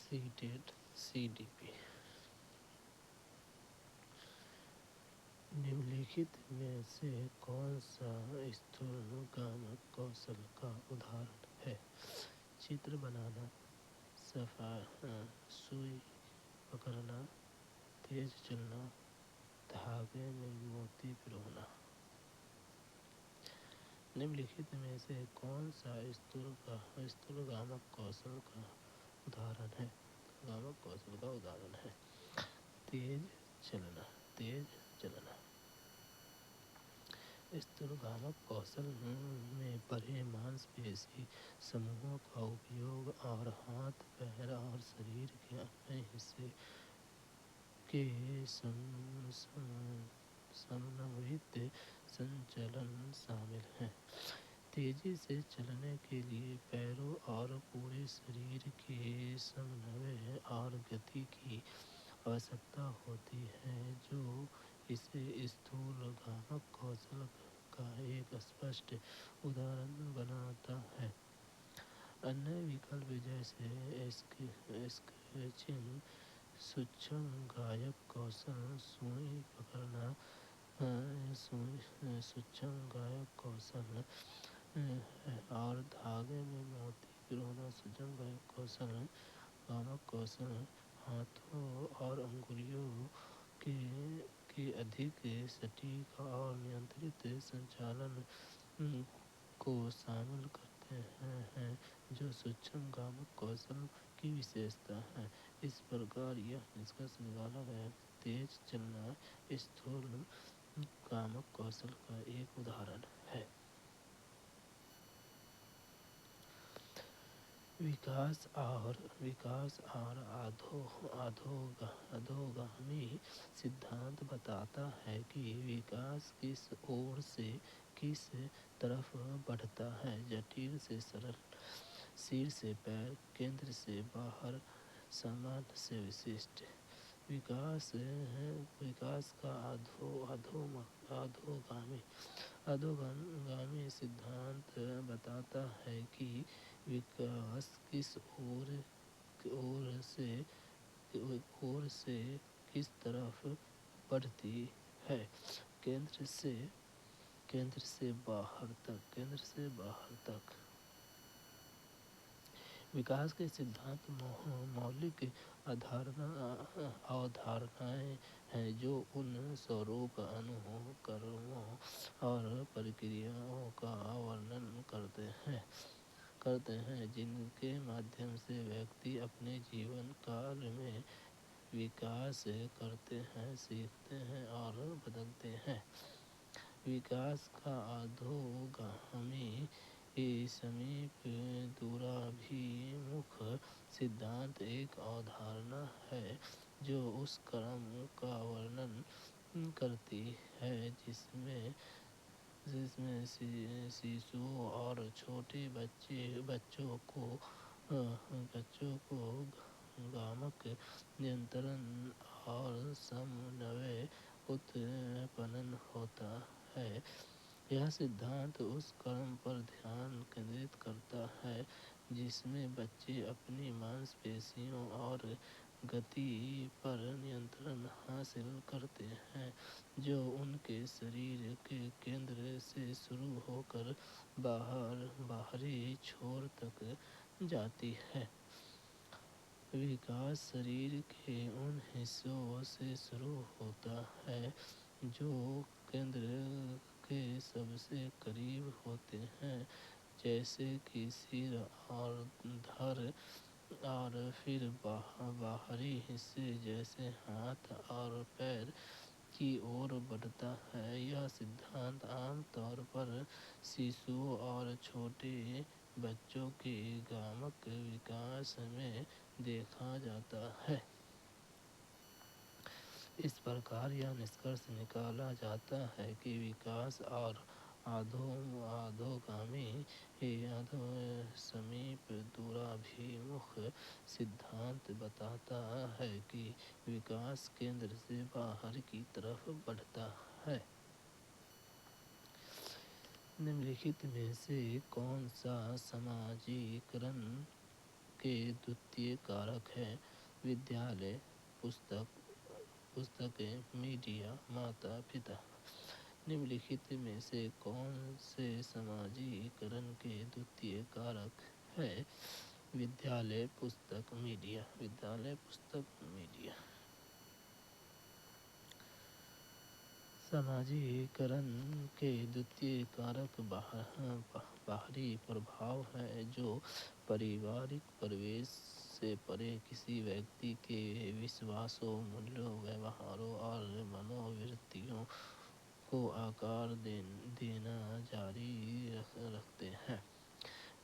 CTET CDP। निम्नलिखित में से कौन सा स्थूलगामक कौशल का उदाहरण है? चित्र बनाना, सुई पकड़ना, तेज चलना, धागे में मोती पिरोना। निम्नलिखित में से कौन सा स्थूलगामक कौशल का उदाहरण है? स्थूलगामक कौशल का उदाहरण है तेज चलना। स्थूलगामक कौशल में बड़े मांसपेशी समूहों का उपयोग और हाथ, पैर और शरीर के अन्य हिस्से के समन्वित संचलन शामिल है। तेजी से चलने के लिए पैरों और पूरे शरीर के समन्वय और गति की आवश्यकता होती है, जो इसे स्थूलगामक कौशल का एक स्पष्ट उदाहरण बनाता है। अन्य विकल्प जैसे स्केचिंग, सूक्ष्मगायक कौशल, सुई पकड़ना, सूक्ष्मगायक कौशल और धागे में मोती पिरोना। सूक्ष्मगायक कौशल हाथों और अंगुलियों के अधिक सटीक और नियंत्रित संचालन को शामिल करते हैं, जो सूक्ष्मगामक कौशल की विशेषता है। इस प्रकार यह निष्कर्ष निकाला गया कि तेज चलना स्थूलगामक कौशल का एक उदाहरण है। विकास और अधोगामी सिद्धांत बताता है कि विकास किस ओर से किस तरफ बढ़ता है: जटिल से सरल, सिर से पैर, केंद्र से बाहर, सामान्य से विशिष्ट। विकास का अधोगामी सिद्धांत बताता है कि विकास किस ओर से किस तरफ बढ़ती है: केंद्र से बाहर तक। विकास के सिद्धांत मौलिक अवधारणाएं हैं जो उन स्वरूप, अनुक्रमों और प्रक्रियाओं का वर्णन करते हैं जिनके माध्यम से व्यक्ति अपने जीवन काल में विकास करते हैं, सीखते हैं और बदलते हैं। विकास का अधोगामी समीप दूराभिमुख सिद्धांत एक अवधारणा है जो उस क्रम का वर्णन करती है जिसमें शिशुओं और छोटे बच्चों को गामक नियंत्रण और समन्वय उत्पन्न होता है। यह सिद्धांत उस क्रम पर ध्यान केंद्रित करता है जिसमें बच्चे अपनी मांसपेशियों और गति पर नियंत्रण हासिल करते हैं, जो उनके शरीर के केंद्र से शुरू होकर बाहरी छोर तक जाती है। विकास शरीर के उन हिस्सों से शुरू होता है जो केंद्र के सबसे करीब होते हैं, जैसे कि सिर और धड़, और फिर बाहरी हिस्से जैसे हाथ और पैर की ओर बढ़ता है। यह सिद्धांत आमतौर पर शिशुओं और छोटे बच्चों के गामक विकास में देखा जाता है। इस प्रकार यह निष्कर्ष निकाला जाता है कि विकास और अधोगामी समीप दूराभिमुख सिद्धांत बताता है कि विकास केंद्र से बाहर की तरफ बढ़ता है। निम्नलिखित में से कौन सा समाजीकरण के द्वितीय कारक है। विद्यालय, पुस्तकें, मीडिया, माता पिता। निम्नलिखित में से कौन से समाजीकरण के द्वितीय कारक है? विद्यालय, पुस्तक, मीडिया। विद्यालय, पुस्तक, मीडिया। समाजीकरण के द्वितीय कारक बाहरी प्रभाव है, जो पारिवारिक परिवेश से परे किसी व्यक्ति के विश्वासों, मूल्यों, व्यवहारों और मनोवृत्तियों को आकार देना जारी रखते हैं।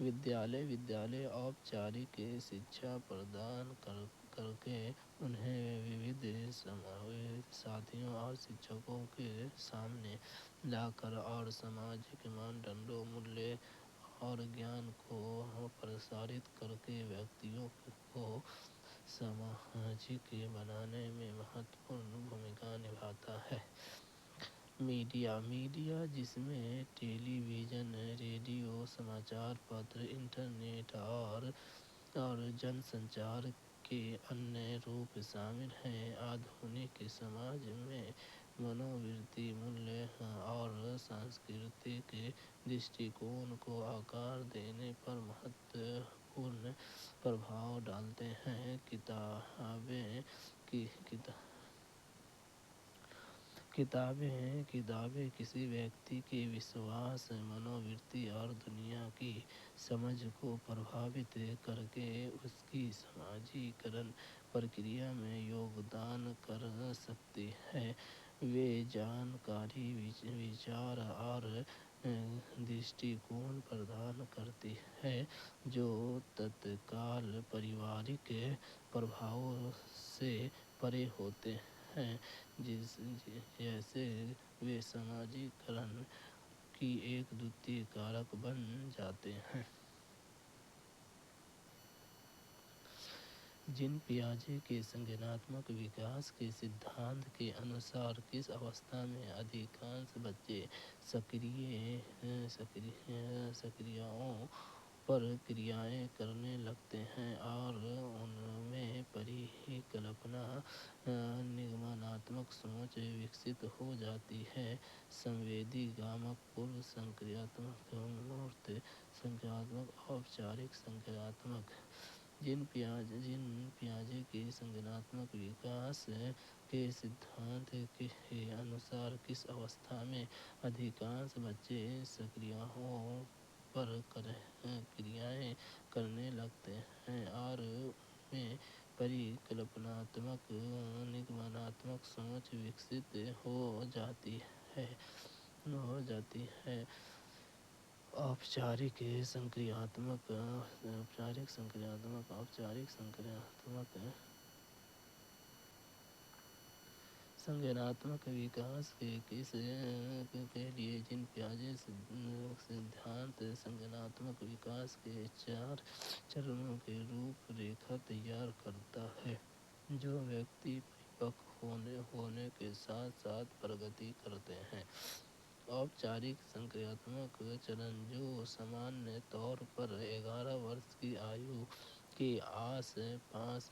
विद्यालय औपचारिक शिक्षा प्रदान करके उन्हें विविध साथियों और शिक्षकों के सामने लाकर और सामाजिक मानदंडों, मूल्य और ज्ञान को प्रसारित करके व्यक्तियों को सामाजिक बनाने में महत्वपूर्ण भूमिका निभाता है। मीडिया, जिसमें टेलीविज़न, रेडियो, समाचार पत्र, इंटरनेट और जनसंचार के अन्य रूप शामिल हैं, आधुनिक समाज में मनोवृत्ति, मूल्य और सांस्कृतिक दृष्टिकोण को आकार देने पर महत्वपूर्ण प्रभाव डालते हैं। किताबें किसी व्यक्ति के विश्वास, मनोवृत्ति और दुनिया की समझ को प्रभावित करके उसकी समाजीकरण प्रक्रिया में योगदान कर सकती है। वे जानकारी, विचार और दृष्टिकोण प्रदान करती है जो तत्काल पारिवारिक प्रभावों से परे होते हैं, जैसे वे समाजीकरण की एक द्वितीय कारक बन जाते हैं। जीन पियाजे के संज्ञानात्मक विकास के सिद्धांत के अनुसार किस अवस्था में अधिकांश बच्चे सक्रियाओं पर क्रियाएं करने लगते हैं और उनमें परिकल्पना, निगमनात्मक सोच विकसित हो जाती है? संवेदी, गामक, पूर्व संक्रियात्मक, मूर्त संक्रियात्मक, औपचारिक संक्रियात्मक। जीन पियाजे के संज्ञानात्मक विकास के सिद्धांत के अनुसार किस अवस्था में अधिकांश बच्चे सक्रियाओं पर क्रियाएं करने लगते हैं और उनमें परिकल्पनात्मक, निगमनात्मक सोच विकसित हो जाती है? औपचारिक संक्रियात्मक। संज्ञानात्मक विकास के लिए जीन पियाजे सिद्धांत संज्ञानात्मक विकास के 4 चरणों की रूपरेखा तैयार करता है, जो व्यक्ति परिपक्व होने के साथ साथ प्रगति करते हैं। औपचारिक संक्रियात्मक चरण, जो सामान्य तौर पर 11 वर्ष की आयु के आस-पास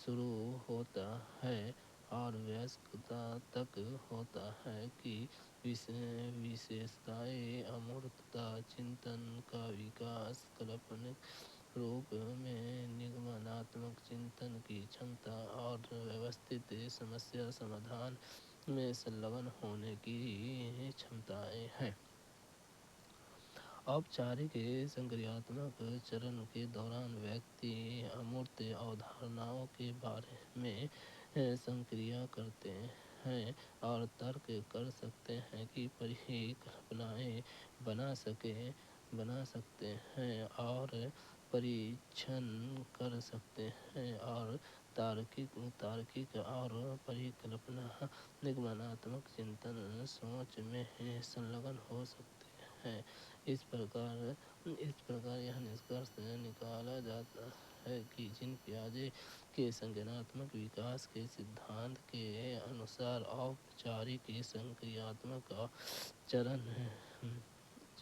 शुरू होता है और वयस्कता तक होता है, की विशेषताएं अमूर्तता, चिंतन का विकास, काल्पनिक रूप में निगमनात्मक चिंतन की क्षमता और व्यवस्थित समस्या समाधान में संलग्न होने की क्षमताएं हैं। औपचारिक संक्रियात्मक चरण के दौरान व्यक्ति अमूर्त अवधारणाओं के बारे में संक्रिया करते हैं और तर्क कर सकते हैं की परिकल्पनाएं बना सकते हैं और परीक्षण कर सकते हैं और तार्किक और परिकल्पना निगमनात्मक चिंतन सोच में संलग्न हो सकते हैं। इस प्रकार यह निष्कर्ष निकाला जाता है कि जीन पियाजे के संज्ञानात्मक विकास के सिद्धांत के अनुसार औपचारिक संक्रियात्मक चरण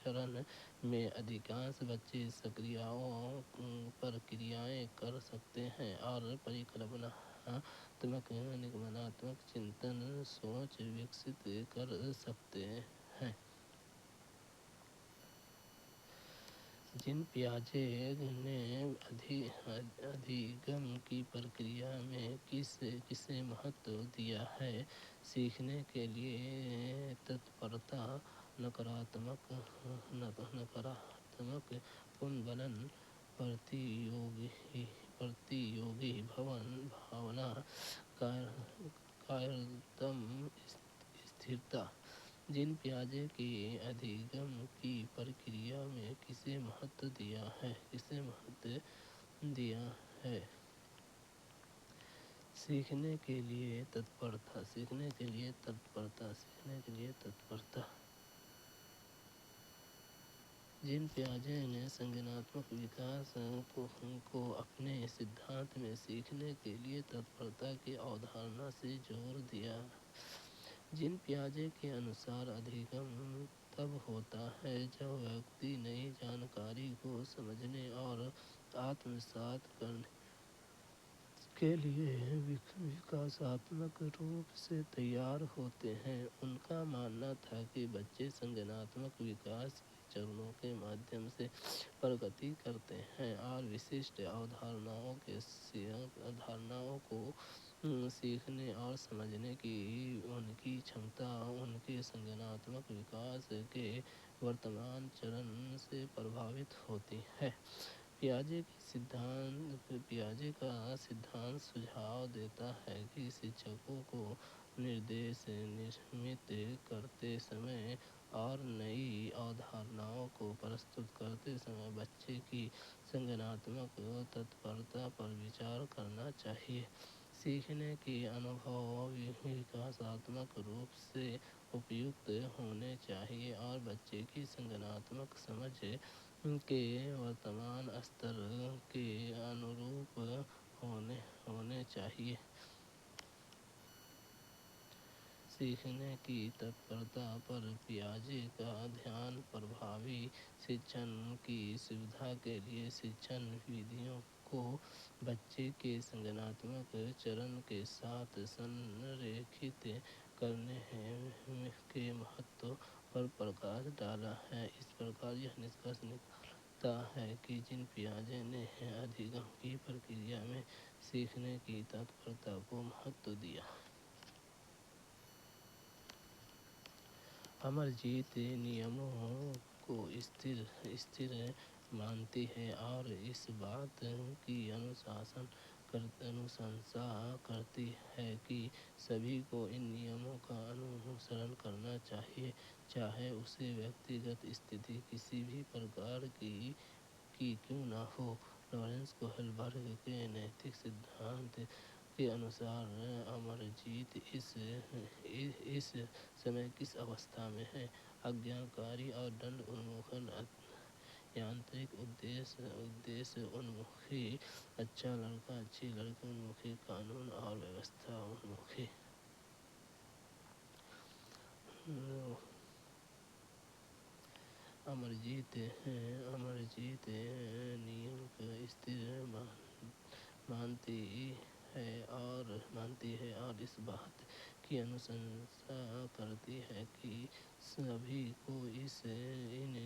चरण में अधिकांश बच्चे सक्रियाओं पर क्रियाएं कर सकते हैं और परिकल्पनात्मक निगमनात्मक चिंतन सोच विकसित कर सकते हैं। जीन पियाजे ने अधिगम की प्रक्रिया में किसे महत्व दिया है? सीखने के लिए तत्परता, नकारात्मक पुनर्बलन, प्रतियोगी भावना, कार्यरतम स्थिरता। जीन पियाजे की अधिगम की प्रक्रिया में किसे महत्व दिया है? सीखने के लिए तत्परता। जीन पियाजे ने संज्ञानात्मक विकास को अपने सिद्धांत में सीखने के लिए तत्परता की अवधारणा से जोड़ दिया। जीन पियाजे के अनुसार अधिगम तब होता है जब व्यक्ति नई जानकारी को समझने और आत्मसात करने के लिए विकासात्मक रूप से तैयार होते हैं। उनका मानना था कि बच्चे संज्ञानात्मक विकास के चरणों के माध्यम से प्रगति करते हैं और विशिष्ट अवधारणाओं को सीखने और समझने की उनकी क्षमता उनके संज्ञानात्मक विकास के वर्तमान चरण से प्रभावित होती है। पियाजे का सिद्धांत सुझाव देता है कि शिक्षकों को निर्देश निर्मित करते समय और नई अवधारणाओं को प्रस्तुत करते समय बच्चे की संज्ञानात्मक तत्परता पर विचार करना चाहिए। सीखने के अनुभव विकासात्मक रूप से उपयुक्त होने चाहिए और बच्चे की संज्ञानात्मक समझ के वर्तमान स्तर के अनुरूप होने चाहिए। सीखने की तत्परता पर पियाजे का ध्यान प्रभावी शिक्षण की सुविधा के लिए शिक्षण विधियों को बच्चे के संज्ञानात्मक चरण के साथ संरेखित करने के महत्व पर प्रकाश डाला है। इस प्रकार यह निष्कर्ष निकालता है कि जीन पियाजे ने अधिगम की प्रक्रिया में सीखने की तत्परता को महत्व दिया। अमरजीत नियमों को स्थिर मानती है और इस बात की अनुशंसा करती है कि सभी को इन नियमों का अनुसरण करना चाहिए, चाहे उसे व्यक्तिगत स्थिति किसी भी प्रकार की क्यों न हो। लॉरेंस कोहलबर्ग के नैतिक सिद्धांत के अनुसार अमरजीत इस समय किस अवस्था में है? आज्ञाकारी और दंड उन्मुख, यांत्रिक उद्देश्य उन्मुखी, अच्छा लड़का अच्छी लड़की उन्मुखी, कानून और व्यवस्था उन्मुखी। अमरजीत नियम को स्थिर मानती है और इस बात की अनुशंसा करती है कि सभी को इन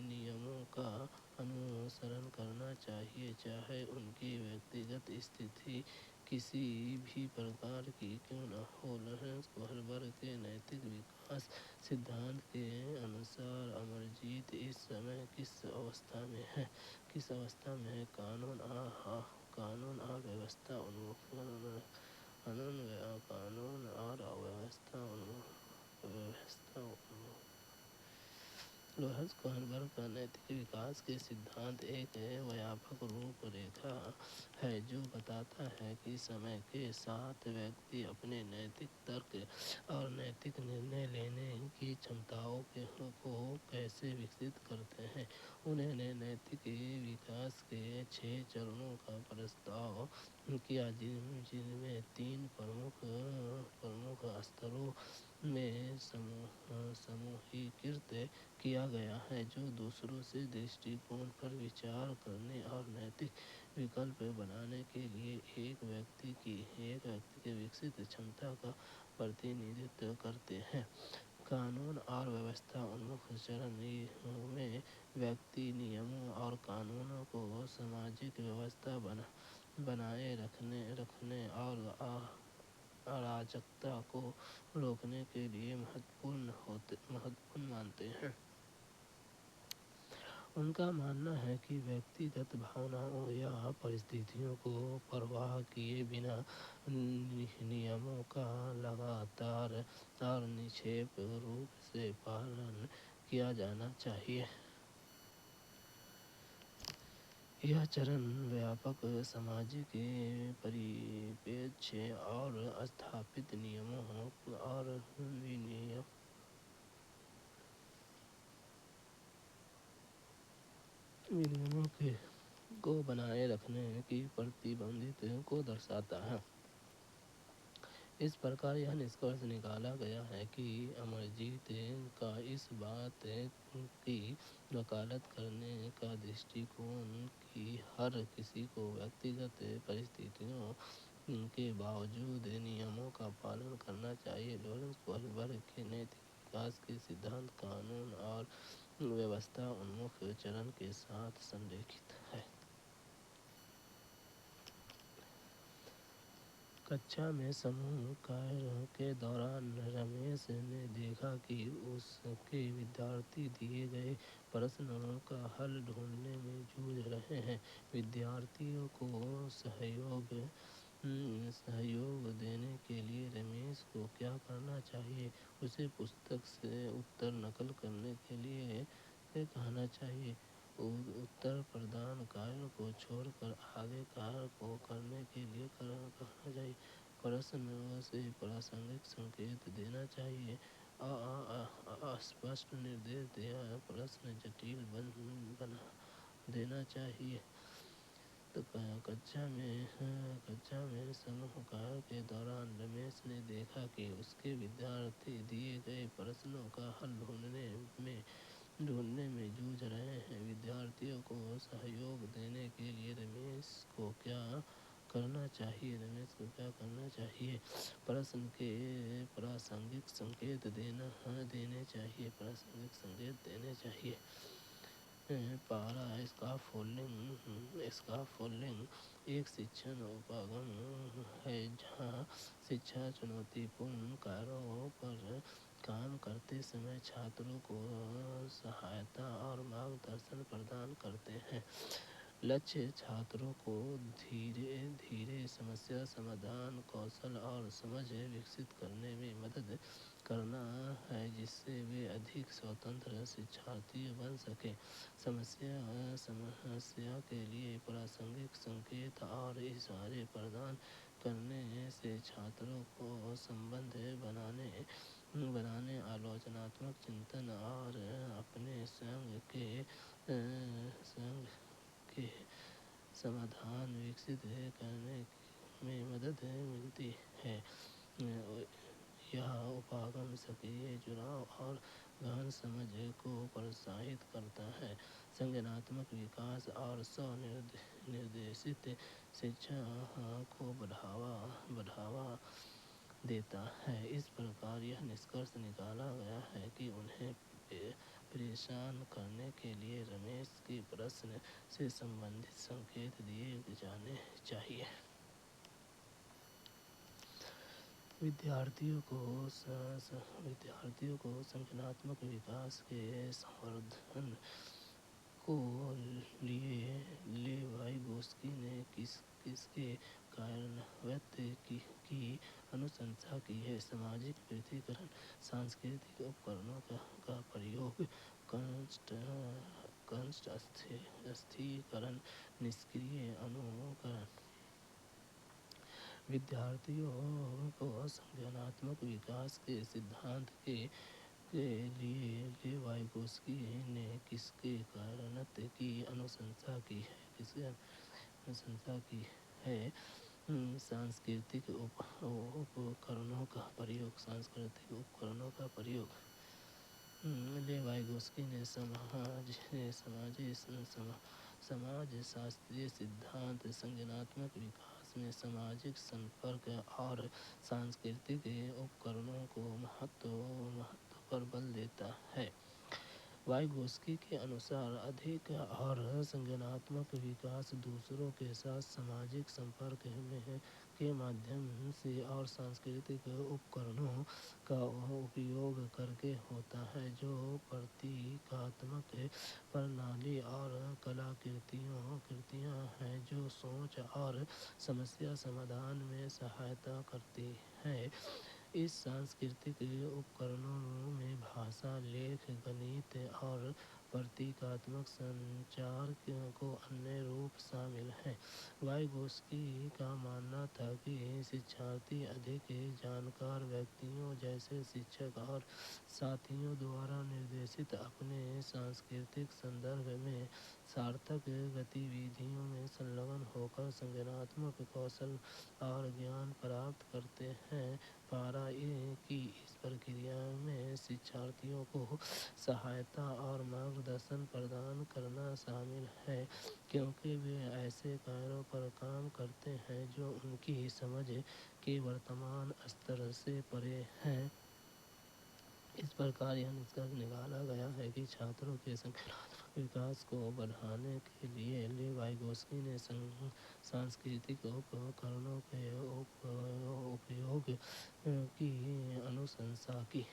नियमों का अनुसरण करना चाहिए, चाहे उनकी व्यक्तिगत स्थिति किसी भी प्रकार की क्यों न हो। लॉरेंस कोहलबर्ग के नैतिक विकास सिद्धांत के अनुसार अमरजीत इस समय किस अवस्था में है? कानून और व्यवस्था उन्मुख। लॉरेंस कोहलबर्ग का नैतिक विकास के सिद्धांत एक व्यापक रूपरेखा है जो बताता है कि समय के साथ व्यक्ति अपने नैतिक तर्क और नैतिक निर्णय लेने की क्षमताओं को कैसे विकसित करते हैं। उन्होंने नैतिक विकास के 6 चरणों का प्रस्ताव किया जिनमें 3 प्रमुख स्तरों میں سموہیکرت کیا گیا ہے، جو دوسروں سے درشٹیکون پر وچار کرنے اور نیتک وکلپ بنانے کے لیے ایک ویکتی کی وکست چھمتا کا پرتینیدھتو کرتے ہیں۔ قانون اور ویوستھا انمکھ چرن میں ویکتی نیموں اور قانونوں کو سماجک ویوستھا بنائے رکھنے اور اراجکتا کو روکنے کے لیے مہتوپورن مانتے ہیں۔ ان کا ماننا ہے کہ ویکتیگت بھاوناؤں یا پرستھتیوں کو پرواہ کیے بنا نیموں کا لگاتار اور نرپیکش روپ سے پالن کیا جانا چاہیے۔ یہ چرن ویاپک سماجک پریپیکشیہ اور استھاپت نیموں اور ونیموں کو بنائے رکھنے کی پرتیبدھتا کو درشاتا ہے۔ اس پرکار یہ نشکرش نکالا گیا ہے کہ امرجیت کا اس بات کی وکالت کرنے کا درشٹیکون کہ ہر کسی کو ویکتیگت پرستھتیوں کے باوجود نیموں کا پالن کرنا چاہیے، لارنس کوہلبرگ کے نیتک وکاس کے سدھانت قانون اور ویوستھا انمکھ چرن کے ساتھ سنریکھت ہے۔ کچھا میں سموہ کاریہ کے دوران رمیش نے دیکھا کہ اس کے ودیارتھی دیے گئے پرشنوں کا حل ڈھونڈنے میں جھوجھ رہے ہیں۔ ودیارتھیوں کو سہیوگ دینے کے لیے رمیش کو کیا کرنا چاہیے؟ اسے پستک سے اتر نقل کرنے کے لیے کہنا چاہیے، اتر پردان کاریہ کو چھوڑ کر آگے کاریہ کو کرنے کے لیے کہنا چاہیے، پرشن سے پراسنگک سنکیت دینا چاہیے، اسپشٹ نردیش یا پرشن جٹل بنا دینا چاہیے۔ کچھا میں سموہ کاریہ کے دوران رمیش نے دیکھا کہ اس کے ودیارتھی دیے گئے پرشنوں کا حل ڈھونڈنے میں جھوجھ رہے ہیں۔ ودیارتھیوں کو سہیوگ دینے کے لیے رمیش کو کیا کرنا چاہیے؟ پرشن کے پراسنگک سنکیت دینے چاہیے۔ پارا اسکافولڈنگ ایک شکشن اپاگم ہے جہاں شکشک چنوتی پورن کاریوں پر کام کرتے سمے چھاتروں کو سہایتا اور مارگدرشن پردان کرتے ہیں۔ لکشیہ چھاتروں کو دھیرے دھیرے سمسیا سمادھان کوشل اور سمجھ وکست کرنے میں مدد کرنا ہے، جس سے وہ ادھک سوتنتر شکشارتھی بن سکیں۔ سمسیا کے لیے پراسنگک سنکیت اور اشارے پردان کرنے سے چھاتروں کو سمبدھ بنانے، آلوچناتمک چنتن اور اپنے سوئں کے سمادھان وکست کرنے میں مدد ملتی ہے۔ یہ اپاگم سکریہ جڑاؤ اور گہن سمجھ کو پروتساہت کرتا ہے، سنگھناتمک وکاس اور سو-نردیشت شکشا کو بڑھاوا دیتا ہے۔ اس پرکار یہ نشکرش نکالا گیا ہے کہ انہیں پریشان کرنے کے لیے رمیش کے پرشن سے سبندھت سنکیت دیے جانے چاہیے۔ ودیارتھیوں کو سنگھناتمک وکاس کے سموردھن کے لیے لیوائی-گوسکی نے کس کے کاریانوت کی انوشنسا کی ہے؟ سماجک پرتھیکرن، سانسکرتک اپکرنوں کا پریوگ، کنٹسٹ استھریکرن، نشکریہ انوکرن۔ ودیارتھیوں کو سنگھناتمک وکاس کے سدھانت کے لیے لیوائی-گوسکی نے کس کے کاریانوت کی انوشنسا کی ہے؟ सांस्कृतिक उपकरणों का प्रयोग। लेव वाइगोस्की ने समाज शास्त्रीय सिद्धांत संज्ञानात्मक विकास में सामाजिक संपर्क और सांस्कृतिक उपकरणों को महत्व पर बल देता है। वाइगोस्की के अनुसार अधिक और संज्ञानात्मक विकास दूसरों के साथ सामाजिक संपर्क के माध्यम से और सांस्कृतिक उपकरणों का उपयोग करके होता है, जो प्रतीकात्मक प्रणाली और कलाकृतियाँ हैं जो सोच और समस्या समाधान में सहायता करती हैं। इस सांस्कृतिक उपकरणों में भाषा, लेख, गणित और प्रतीकात्मक संचार को अन्य रूप शामिल हैं। वाइगोस्की का मानना था कि शिक्षार्थी अधिक जानकार व्यक्तियों जैसे शिक्षक और साथियों द्वारा निर्देशित अपने सांस्कृतिक संदर्भ में सार्थक गतिविधियों में संलग्न होकर संज्ञानात्मक कौशल और ज्ञान प्राप्त करते हैं। पारा की इस प्रक्रिया में शिक्षार्थियों को सहायता और मार्गदर्शन प्रदान करना शामिल है, क्योंकि वे ऐसे कार्यों पर काम करते हैं जो उनकी समझ के वर्तमान स्तर से परे हैं। इस प्रकार यह निष्कर्ष निकाला गया है कि छात्रों के संज्ञानात्मक विकास को बढ़ाने के लिए लेव वाइगोस्की ने सांस्कृतिक उपकरणों के उपयोग की अनुशंसा की।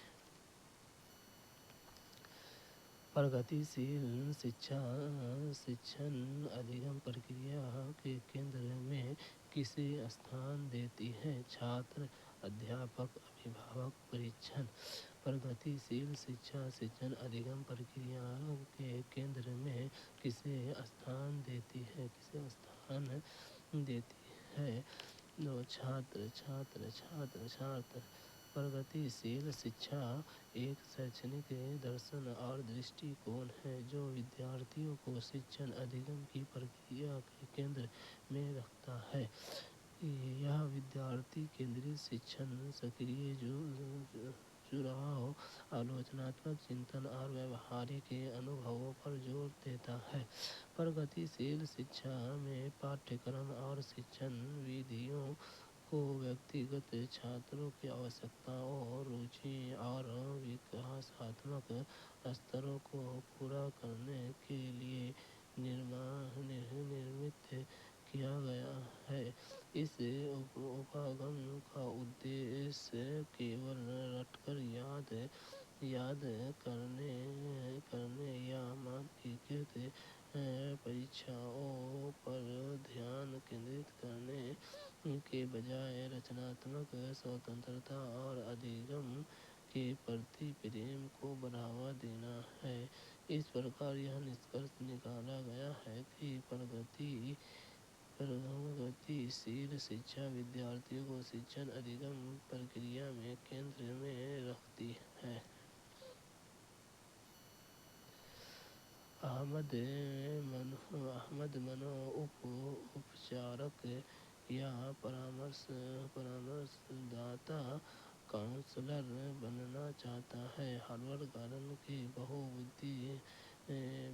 प्रगतिशील शिक्षण अधिगम प्रक्रिया के केंद्र में किसे स्थान देती है? छात्र, अध्यापक, अभिभावक, परीक्षण। प्रगतिशील शिक्षण अधिगम प्रक्रिया के केंद्र में किसे स्थान देती है? छात्र। प्रगतिशील शिक्षा एक शैक्षणिक दर्शन और दृष्टिकोण है जो विद्यार्थियों को शिक्षण अधिगम की प्रक्रिया के केंद्र में रखता है। यह विद्यार्थी केंद्रित शिक्षण, सक्रिय जुड़ाव, आलोचनात्मक चिंतन और व्यावहारिक अनुभवों पर जोर देता है। प्रगतिशील शिक्षा में पाठ्यक्रम और शिक्षण विधियों को व्यक्तिगत छात्रों की आवश्यकताओं, रुचि और विकासात्मक स्तरों को पूरा करने के लिए निर्मित किया गया है। इस उपागम का उद्देश्य केवल रटकर याद करने या मानकीकृत परीक्षाओं पर ध्यान केंद्रित करने के बजाय रचनात्मक स्वतंत्रता और अधिगम के प्रति प्रेम को बढ़ावा देना है। इस प्रकार यह निष्कर्ष निकाला गया है कि प्रगतिशील शिक्षा विद्यार्थियों को शिक्षण अधिगम प्रक्रिया में केंद्र में रखती है। अहमद मनोउपचारक या परामर्शदाता काउंसलर बनना चाहता है। हार्वर्ड गार्डन के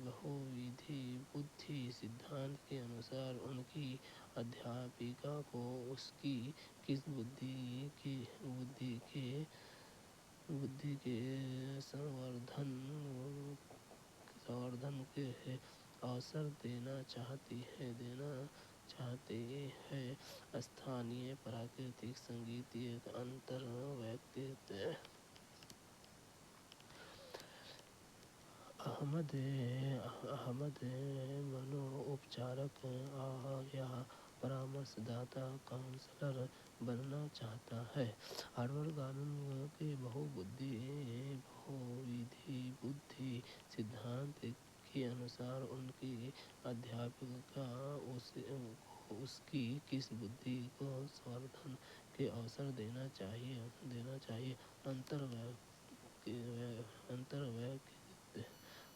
बहुविधि बुद्धि सिद्धांत के अनुसार उनकी अध्यापिका को उसकी किस बुद्धि के संवर्धन के अवसर देना चाहते हैं। स्थानीय, प्राकृतिक, संगीतीय, अंतर्वैयक्तिक। अहमद मनोउपचारक या परामर्शदाता काउंसलर बनना चाहता है। हार्वर्ड गार्डन के बहुविधि बुद्धि सिद्धांत के अनुसार उनकी अध्यापिका उसकी किस बुद्धि को संवर्धन के अवसर देना चाहिए।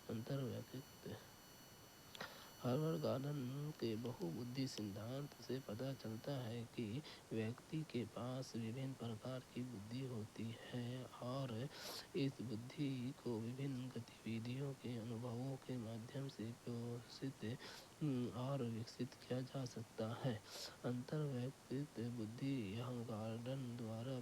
अंतर्वैयक्तिक। ہارورڈ گارڈن کے بہو بدھی سدھانت سے پتہ چلتا ہے کہ ویکتی کے پاس وبھن پرکار کی بدھی ہوتی ہے اور اس بدھی کو وبھن گتیودھیوں کے انوبھووں کے مادھیم سے پوشت اور وکست کیا جا سکتا ہے۔ انتر ویکتک بدھی ہارورڈ گارڈن دوارا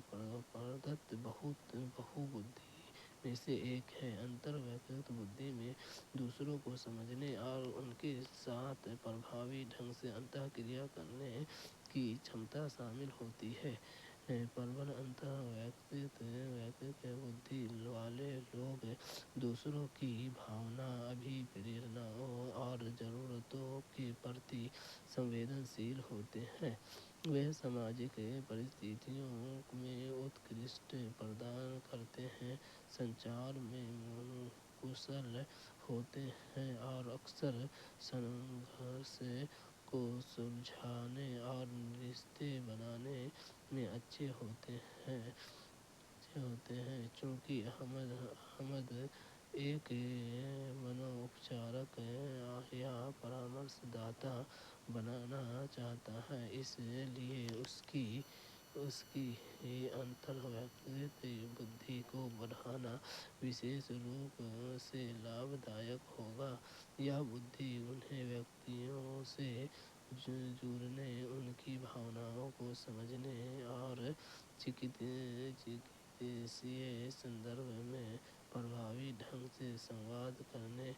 پردت بہو بدھی میں سے ایک ہے۔ انتر ویکتک بدھی میں دوسروں کو سمجھنے اور ان کے ساتھ پربھاوی ڈھنگ سے انتہ کریا کرنے کی چھمتا شامل ہوتی ہے۔ پربل انتر ویکتک بدھی والے لوگ دوسروں کی بھاونا، ابھیپریرناؤں اور ضرورتوں کے پرتی سنویدنشیل ہوتے ہیں۔ وہ سماجک پرستھتیوں میں اتکرشٹ پردان کرتے ہیں، سنچار میں منوکشل ہوتے ہیں اور اکثر سنگھرش کو سلجھانے اور رشتے بنانے میں اچھے ہوتے ہیں۔ چونکہ احمد ایک منوپچارک یا پرامرش داتا بننا چاہتا ہے، اس لیے اس کی انتر ویکتک بدھی کو بڑھانا وشیش روپ سے لابھ دائک ہوگا۔ یہ بدھی انہیں ویکتیوں سے جڑنے، ان کی بھاوناؤں کو سمجھنے اور چکتسیہ سندربھ میں پربھاوی ڈھنگ سے سنواد کرنے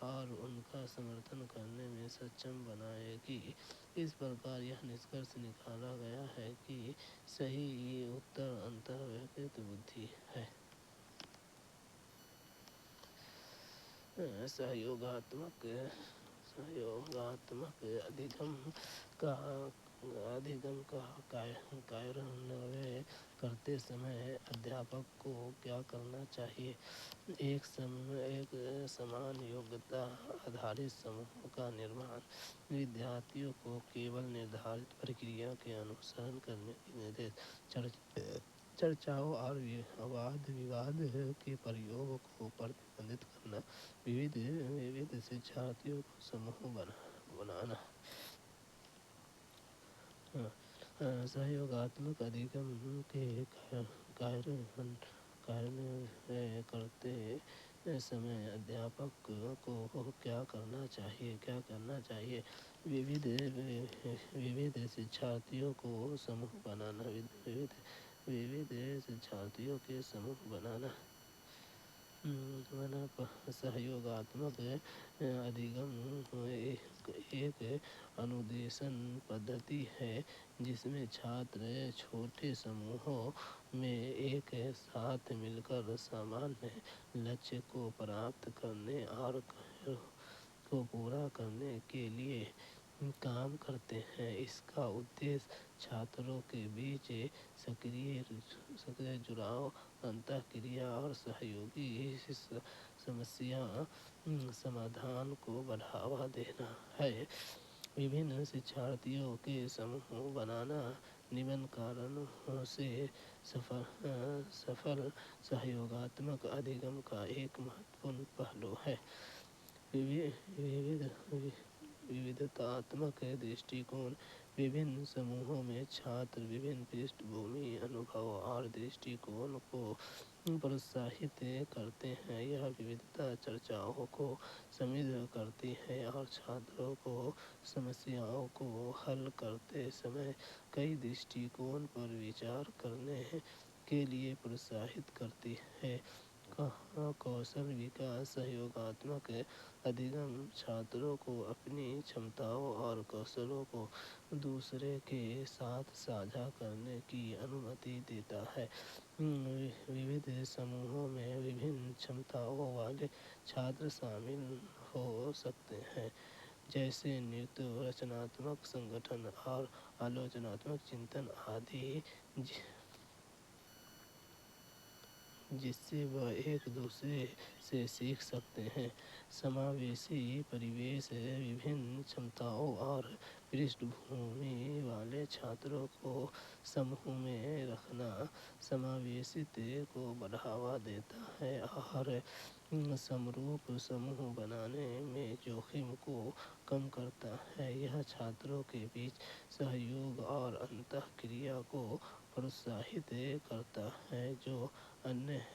اور ان کا سمرتھن کرنے میں سکچم بنائے گی۔ اس پرکار یہ نشکرش نکالا گیا ہے کہ صحیح اتر انتر ویکتک بدھی ہے۔ سہیوگاتمک ادھیگم کا کاریانوین کرتے سمے ادھیاپک کو کیا کرنا چاہیے؟ ایک سمان یوگیتا آدھارت سموہ کا نرمان، ودیارتھیوں کو کیول نردھارت پرکریا کے انوسرن کرنے کا نردیش، چرچاؤں اور واد وواد کے پریوگ کو پرتبندھت کرنا، ووھ شکشارتھیوں کو سموہ بنانا۔ سہیوگاتمک ادھیگم کے کاریانوین کرتے سمے ادھیاپک کو کیا کرنا چاہیے؟ ووھ شکشارتھیوں کو سموہ بنانا، ووھ شکشارتھیوں کے سموہ بنانا۔ سہیوگاتمک ادھیگم ایک انودیشن پدھتی ہے جس میں چھاتر چھوٹے سموہوں میں ایک ساتھ مل کر سامانیہ لکشیہ کو پراپت کرنے اور کو پورا کرنے کے لیے کام کرتے ہیں۔ اس کا ادیش چھاتروں کے بیچ سکریہ جڑاؤ، انتہ کریا اور سہیوگی سمسیا سمادھان کو بڑھاوا دینا ہے۔ وبھن شکشارتھیوں کے سموہ بنانا نمن کارنوں سے سفل سہیوگاتمک ادھیگم کا ایک مہتوپورن پہلو ہے۔ وودھتاتمک درشٹیکون: وبھن سموہوں میں چھاتر وبھن پرسٹھ بھومی، انوبھو اور درشٹیکون کو پروتساہت کرتے ہیں۔ یہ وودھتا چرچاؤں کو سمدھ کرتی ہے اور چھاتروں کو سمسیاؤں کو حل کرتے سمے کئی درشٹیکون پر وچار کرنے کے لیے پروتساہت کرتی ہے۔ کوشل وکاس: سہیوگاتمک ادھیگم چھاتروں کو اپنی چھمتاؤں اور کوشلوں کو دوسرے کے ساتھ ساجھا کرنے کی انومتی دیتا ہے۔ ووھ سموہوں میں وبھن چھمتاؤں والے چھاتر شامل ہو سکتے ہیں، جیسے نرتیہ، رچناتمک سنگٹھن اور آلوچناتمک چنتن آدی، جس سے وہ ایک دوسرے سے سیکھ سکتے ہیں۔ سماویشی پریویش: وبھن چھمتاؤں اور پرسٹھ بھومی والے چھاتروں کو سموہ میں رکھنا سماویشیتا کو بڑھاوا دیتا ہے اور سمروپ سموہ بنانے میں جوخم کو कम करता है। यह छात्रों के बीच सहयोग और अंतःक्रिया को प्रोत्साहित करता है, जो अन्य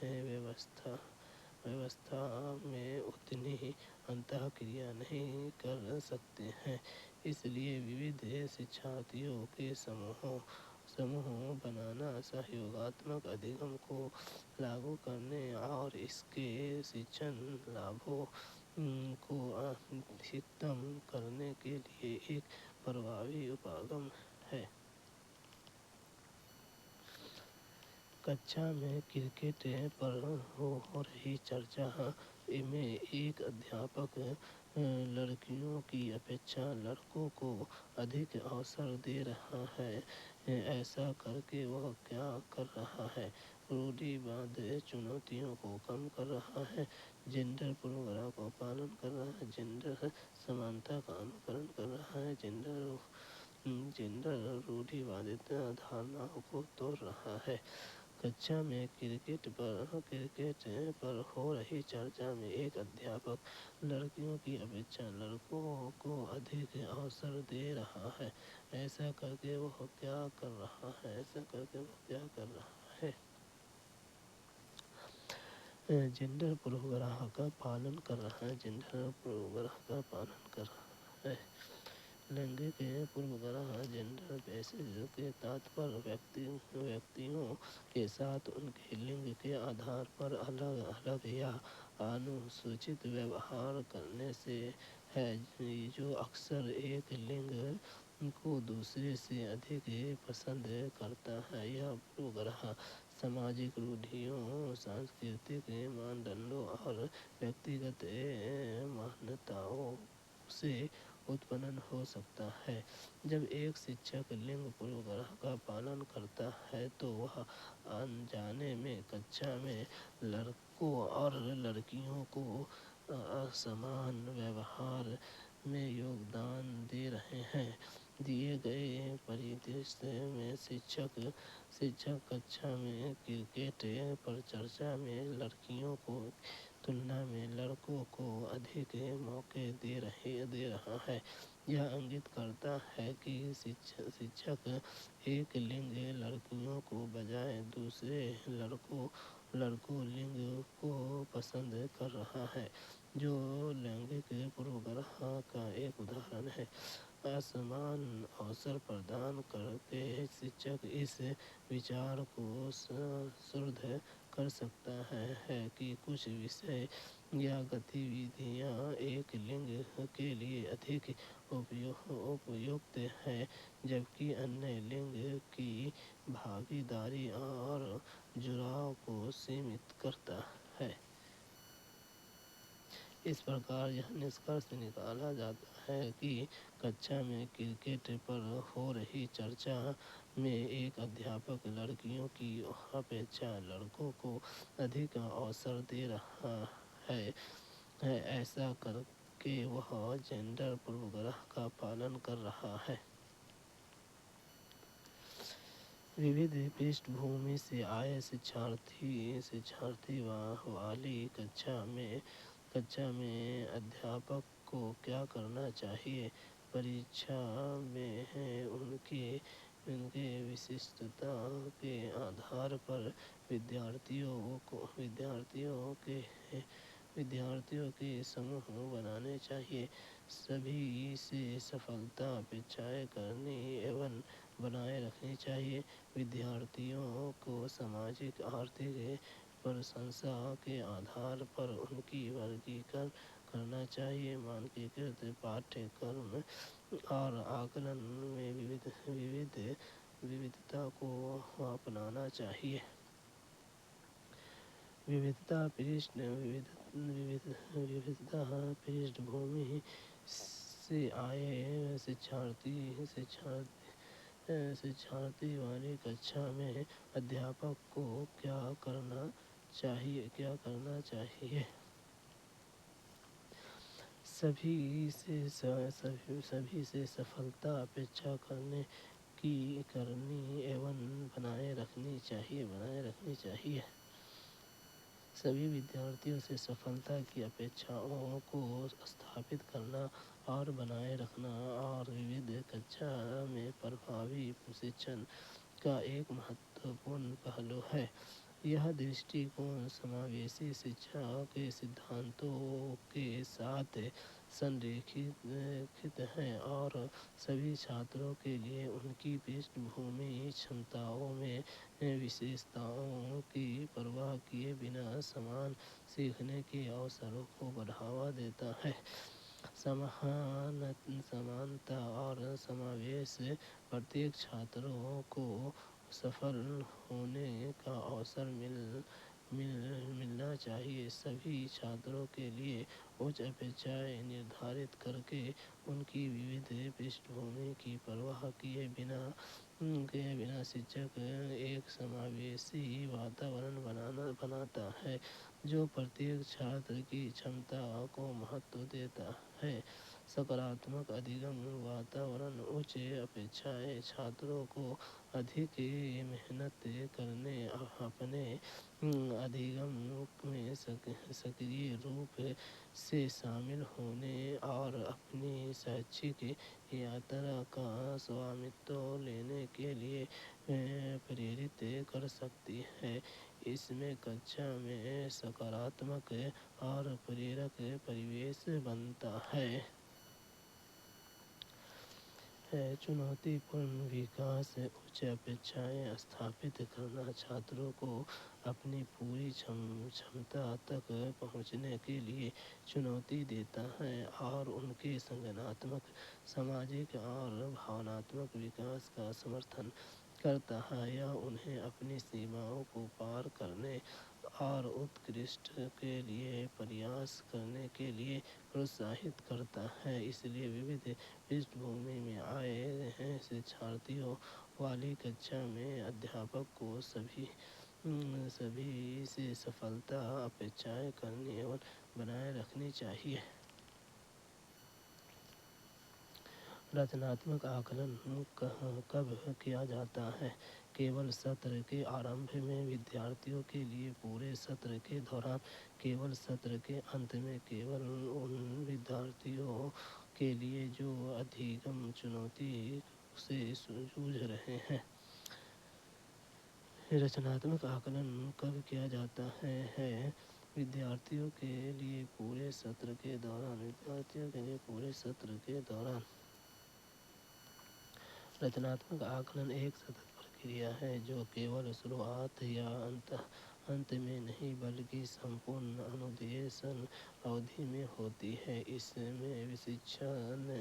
व्यवस्था में उतनी अंतःक्रिया नहीं कर सकते हैं। इसलिए विविध शिक्षार्थियों के समूह बनाना, सहयोगात्मक अधिगम को लागू करने और इसके शिक्षण लाभों को अधिकतम करने के लिए एक प्रभावी उपागम है। कक्षा में क्रिकेट पर हो रही चर्चा में एक अध्यापक लड़कियों की अपेक्षा लड़कों को अधिक अवसर दे रहा है। ऐसा करके वह क्या कर रहा है? रूढ़िवाद चुनौतियों को कम कर रहा है, जेंडर पूर्वाग्रह को पालन कर रहा है, जेंडर समानता का अनुकरण कर रहा है, जेंडर रूढ़िवादित धारणाओं को तोड़ रहा है। कक्षा में क्रिकेट पर हो रही चर्चा में एक अध्यापक लड़कियों की अपेक्षा लड़कों को अधिक अवसर दे रहा है। ऐसा करके वह क्या कर रहा है? जेंडर पूर्वाग्रह का पालन कर रहा है। लैंगिक पूर्वाग्रह जेंडर बेसिस के तात्पर्य व्यक्तियों के साथ उनके लिंग के आधार पर अलग या अनुचित व्यवहार करने से है, जो अक्सर एक लिंग को दूसरे से अधिक पसंद करता है। यह पूर्वाग्रह सामाजिक रूढ़ियों, सांस्कृतिक मानदंडों और व्यक्तिगत मान्यताओं से उत्पन्न हो सकता है। जब एक शिक्षक लिंग पूर्वाग्रह का पालन करता है तो वह अनजाने में कक्षा में लड़कों और लड़कियों को असमान व्यवहार में योगदान दे रहे हैं। दिए गए परिदृश्य में शिक्षक कक्षा में क्रिकेट पर चर्चा में लड़कियों को तुलना में लड़कों को अधिक मौके दे रहा है। यह इंगित करता है कि शिक्षक एक लिंग लड़कियों को बजाय दूसरे लड़कों लिंग को पसंद कर रहा है, जो लैंगिक पूर्वाग्रह का एक उदाहरण है। असमान अवसर प्रदान करके शिक्षक इस विचार को सुदृढ़ कर सकता है कि कुछ विषय या गतिविधियां एक लिंग के लिए अधिक उपयुक्त है, जबकि अन्य लिंग की भागीदारी और जुड़ाव को सीमित करता है। इस प्रकार यह निष्कर्ष निकाला जाता है कि कक्षा में क्रिकेट पर हो रही चर्चा में एक अध्यापक लड़कियों की अपेक्षा लड़कों को अधिक अवसर दे रहा है। ऐसा करके वह जेंडर पूर्वाग्रह का पालन कर रहा है। विविध पृष्ठभूमि से आए शिक्षार्थी वाली कक्षा में अध्यापक को क्या करना चाहिए? परीक्षा में उनके विशिष्टता के आधार पर विद्यार्थियों के समूह बनाने चाहिए। सभी से सफलता अपेक्षाएं करनी एवं बनाए रखनी चाहिए। विद्यार्थियों को सामाजिक आर्थिक प्रशंसा के आधार पर उनकी वर्गीकरण करना चाहिए। मानकीकृत पाठ्यक्रम और आकलन में विविधता को अपनाना चाहिए। विविधता पृष्ठभूमि से आए शिक्षार्थी वाली कक्षा में अध्यापक को क्या करना चाहिए? सभी से सफलता अपेक्षा करनी एवं बनाए रखनी चाहिए। سبھی ودیارتھیوں سے سفلتا کی اپیچھاؤں کو استھاپت کرنا اور بنائے رکھنا اور وودھ کچھا میں پربھاوی پرشکشن کا ایک مہتوپورن پہلو ہے۔ یہ درشٹیکون سماویشی شکشا کے سدھانتوں کے ساتھ سنریکھت ہے اور سبھی چھاتروں کے لیے ان کی پشٹھ بھومی چھمتاؤں میں وشیشتاؤں کی پرواہ کیے بنا سمان سیکھنے کے اوسروں کو بڑھاوا دیتا ہے۔ سمانتا اور سماویش پرتیک چھاتروں کو سفل ہونے کا اوسر ملنا چاہیے۔ سبھی چھاتروں کے لیے اچ اپیچھائیں نردھارت کر کے ان کی وودھ پشٹھ بھومی کی پرواہ کیے بنا شکشک ایک سماویشی واتاورن بناتا ہے جو پرتیک چھاتر کی چھمتا کو مہتو دیتا ہے۔ سکاراتمک ادھیگم واتاورن اچ اپیچھائیں چھاتروں کو ادھک محنت کرنے، اپنے ادھیگم میں سکریہ روپ سے شامل ہونے اور اپنی شیکشک یاترا کا سوامتو لینے کے لیے پریرت کر سکتی ہے۔ اس میں کچھا میں سکاراتمک اور پریرک پریویش بنتا ہے۔ چنوتی پورن وکاس اچ اپیچھائیں استھاپت کرنا چھاتروں کو اپنی پوری چھمتا تک پہنچنے کے لیے چنوتی دیتا ہے اور ان کے سنگٹناتمک، سماجک اور بھاوناتمک وکاس کا سمرتھن کرتا ہے۔ یہ انہیں اپنی سیماؤں کو پار کرنے اور اتکرشٹ کے لیے پریاس کرنے کے لیے پروتساہت کرتا ہے۔ اس لیے وودھ پشٹھ بھومی میں آئے شکشارتھیوں والی کچھا میں ادھیاپک کو سبھی سے سفلتا اپیچھائیں کرنی اور بنائے رکھنی چاہیے۔ رچناتمک آکلن کب کیا جاتا ہے؟ کیول ستر کے آرمبھ میں، ودیارتھیوں کے لیے پورے ستر کے دوران، کیول ستر کے انت میں، کیول ان ودیارتھیوں کے لیے جو ادھیگم چنوتی سے جوجھ رہے ہیں۔ رچناتمک آکلن کب کیا جاتا ہے؟ ودیارتھیوں کے لیے پورے ستر کے دوران، ودیارتھیوں کے لیے پورے ستر کے دوران۔ رچناتمک آکلن ایک سطت پرکریا ہے جو کیول شروعات یا انت میں نہیں بلکہ سمپورن انودیشن اودھی میں ہوتی ہے۔ اس میں وشیشن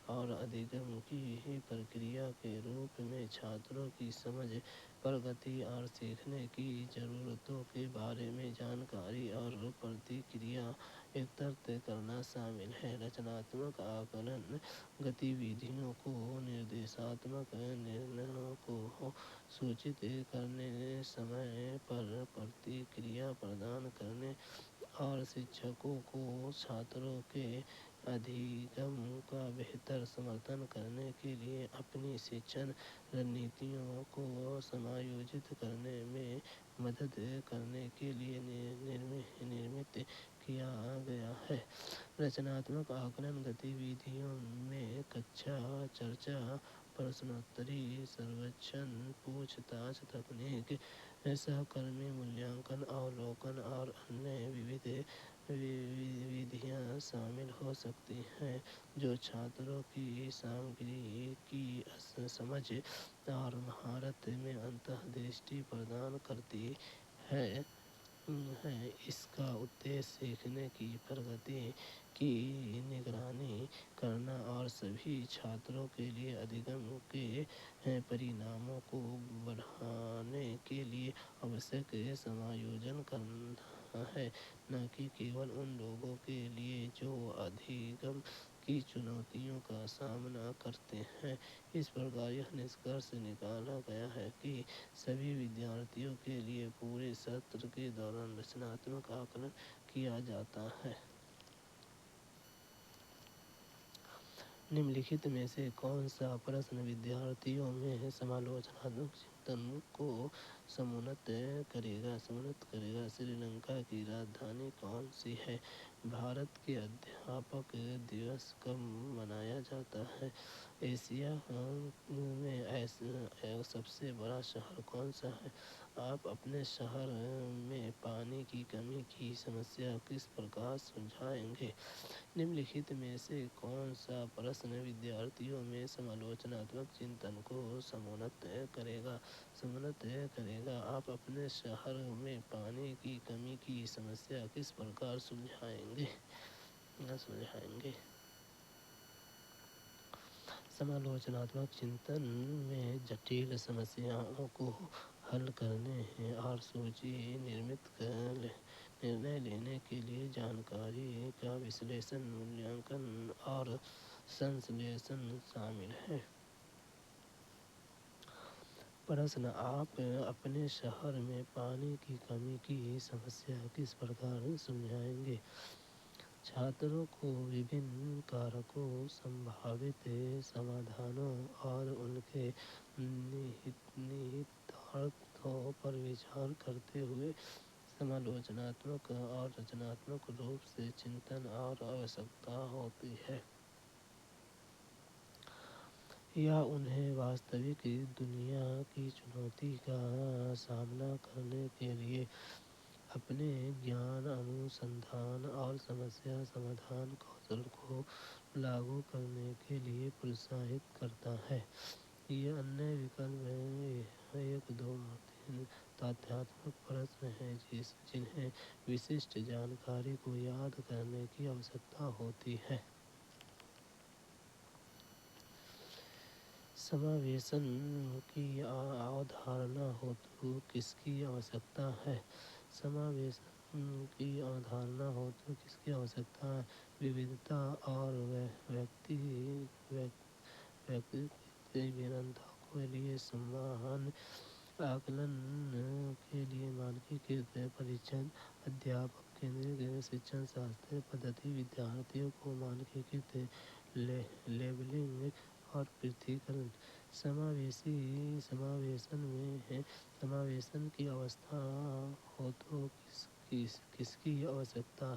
اور ادھیگم کی پرکریا کے روپ میں چھاتروں کی سمجھ، پرگتی اور سیکھنے کی ضرورتوں کے بارے میں جانکاری اور پرتکریا ایکترت کرنا شامل ہے۔ رچناتمک آکلن گتیودھیوں کو، نردیشاتمک نرنیوں کو سوچت کرنے، سمے پر پرتکریا پردان کرنے اور شکشکوں کو چھاتروں کے ادھیگم کا بہتر سمرتھن کرنے کے لیے اپنی شکشن رننیتیوں کو سمایوجت کرنے میں مدد کرنے کے لیے نرمت کیا گیا ہے۔ رچناتمک آکلن گتیودھیوں میں کچھا، چرچا، پرشنوتری، سرویکشن، پوچھ تاچھ تکنیک، سہکرمی مولیانکن، اولوکن اور انیہ وودھ ودھیاں شامل ہو سکتی ہیں جو چھاتروں کی سامگری کی سمجھ اور مہارت میں انتہ درشٹی پردان کرتی ہیں۔ اس کا ادیش سیکھنے کی پرگتی کی نگرانی کرنا اور سبھی چھاتروں کے لیے ادھیگم کے پریناموں کو بڑھانے کے لیے آوشک سمایوجن کرنا ہے، نہ کہ کیول ان لوگوں کے لیے جو ادھیگم کی چنوتیوں کا سامنا کرتے ہیں۔ اس پرکار یہ نشکرش نکالا گیا ہے کہ سبھی ودیارتھیوں کے لیے پورے ستر کے دوران رچناتمک آکلن کیا جاتا ہے۔ निम्नलिखित में से कौन सा प्रश्न विद्यार्थियों में समालोचनात्मक चिंतन को समुन्नत करेगा? श्रीलंका की राजधानी कौन सी है? भारत के अध्यापक दिवस कब मनाया जाता है? एशिया में सबसे बड़ा शहर कौन सा है? आप अपने शहर में पानी की कमी की समस्या किस प्रकार सुलझाएंगे? निम्नलिखित में से कौन सा प्रश्न विद्यार्थियों में समालोचनात्मक चिंतन को समुन्नत करेगा? आप अपने शहर में पानी की कमी की समस्या किस प्रकार सुलझाएंगे? समालोचनात्मक चिंतन में जटिल समस्याओं को हल करने और सूची निर्णय लेने के लिए जानकारी का विश्लेषण, मूल्यांकन और संश्लेषण शामिल है। प्रश्न: आप अपने शहर में पानी की कमी की समस्या किस प्रकार सुलझाएंगे? छात्रों को विभिन्न कारकों, संभावित समाधानों और उनके निहितार्थों पर विचार करते हुए समालोचनात्मक और रचनात्मक रूप से चिंतन और आवश्यकता होती है। यह उन्हें वास्तविक दुनिया की चुनौती का सामना करने के लिए अपने ज्ञान, अनुसंधान और समस्या समाधान कौशल को लागू करने के लिए प्रोत्साहित करता है। ये अन्य विकल्प हैं। 1, 2 और 3 तथ्यात्मक प्रश्न हैं जिन्हें विशिष्ट जानकारी को याद करने की आवश्यकता होती है। समावेशन की अवधारणा हेतु किसकी आवश्यकता है? समावेशन की अवधारणा हेतु किसकी आवश्यकता है? विविधता और व्यक्तिगत भिन्नता के लिए सम्मान, आकलन के लिए मानकीकृत परीक्षण, अध्यापक केंद्रित शिक्षण शास्त्र पद्धति, विद्यार्थियों को मानकीकृत लेबलिंग और पृथक्करण। समावेशन की अवस्था हेतु किसकी आवश्यकता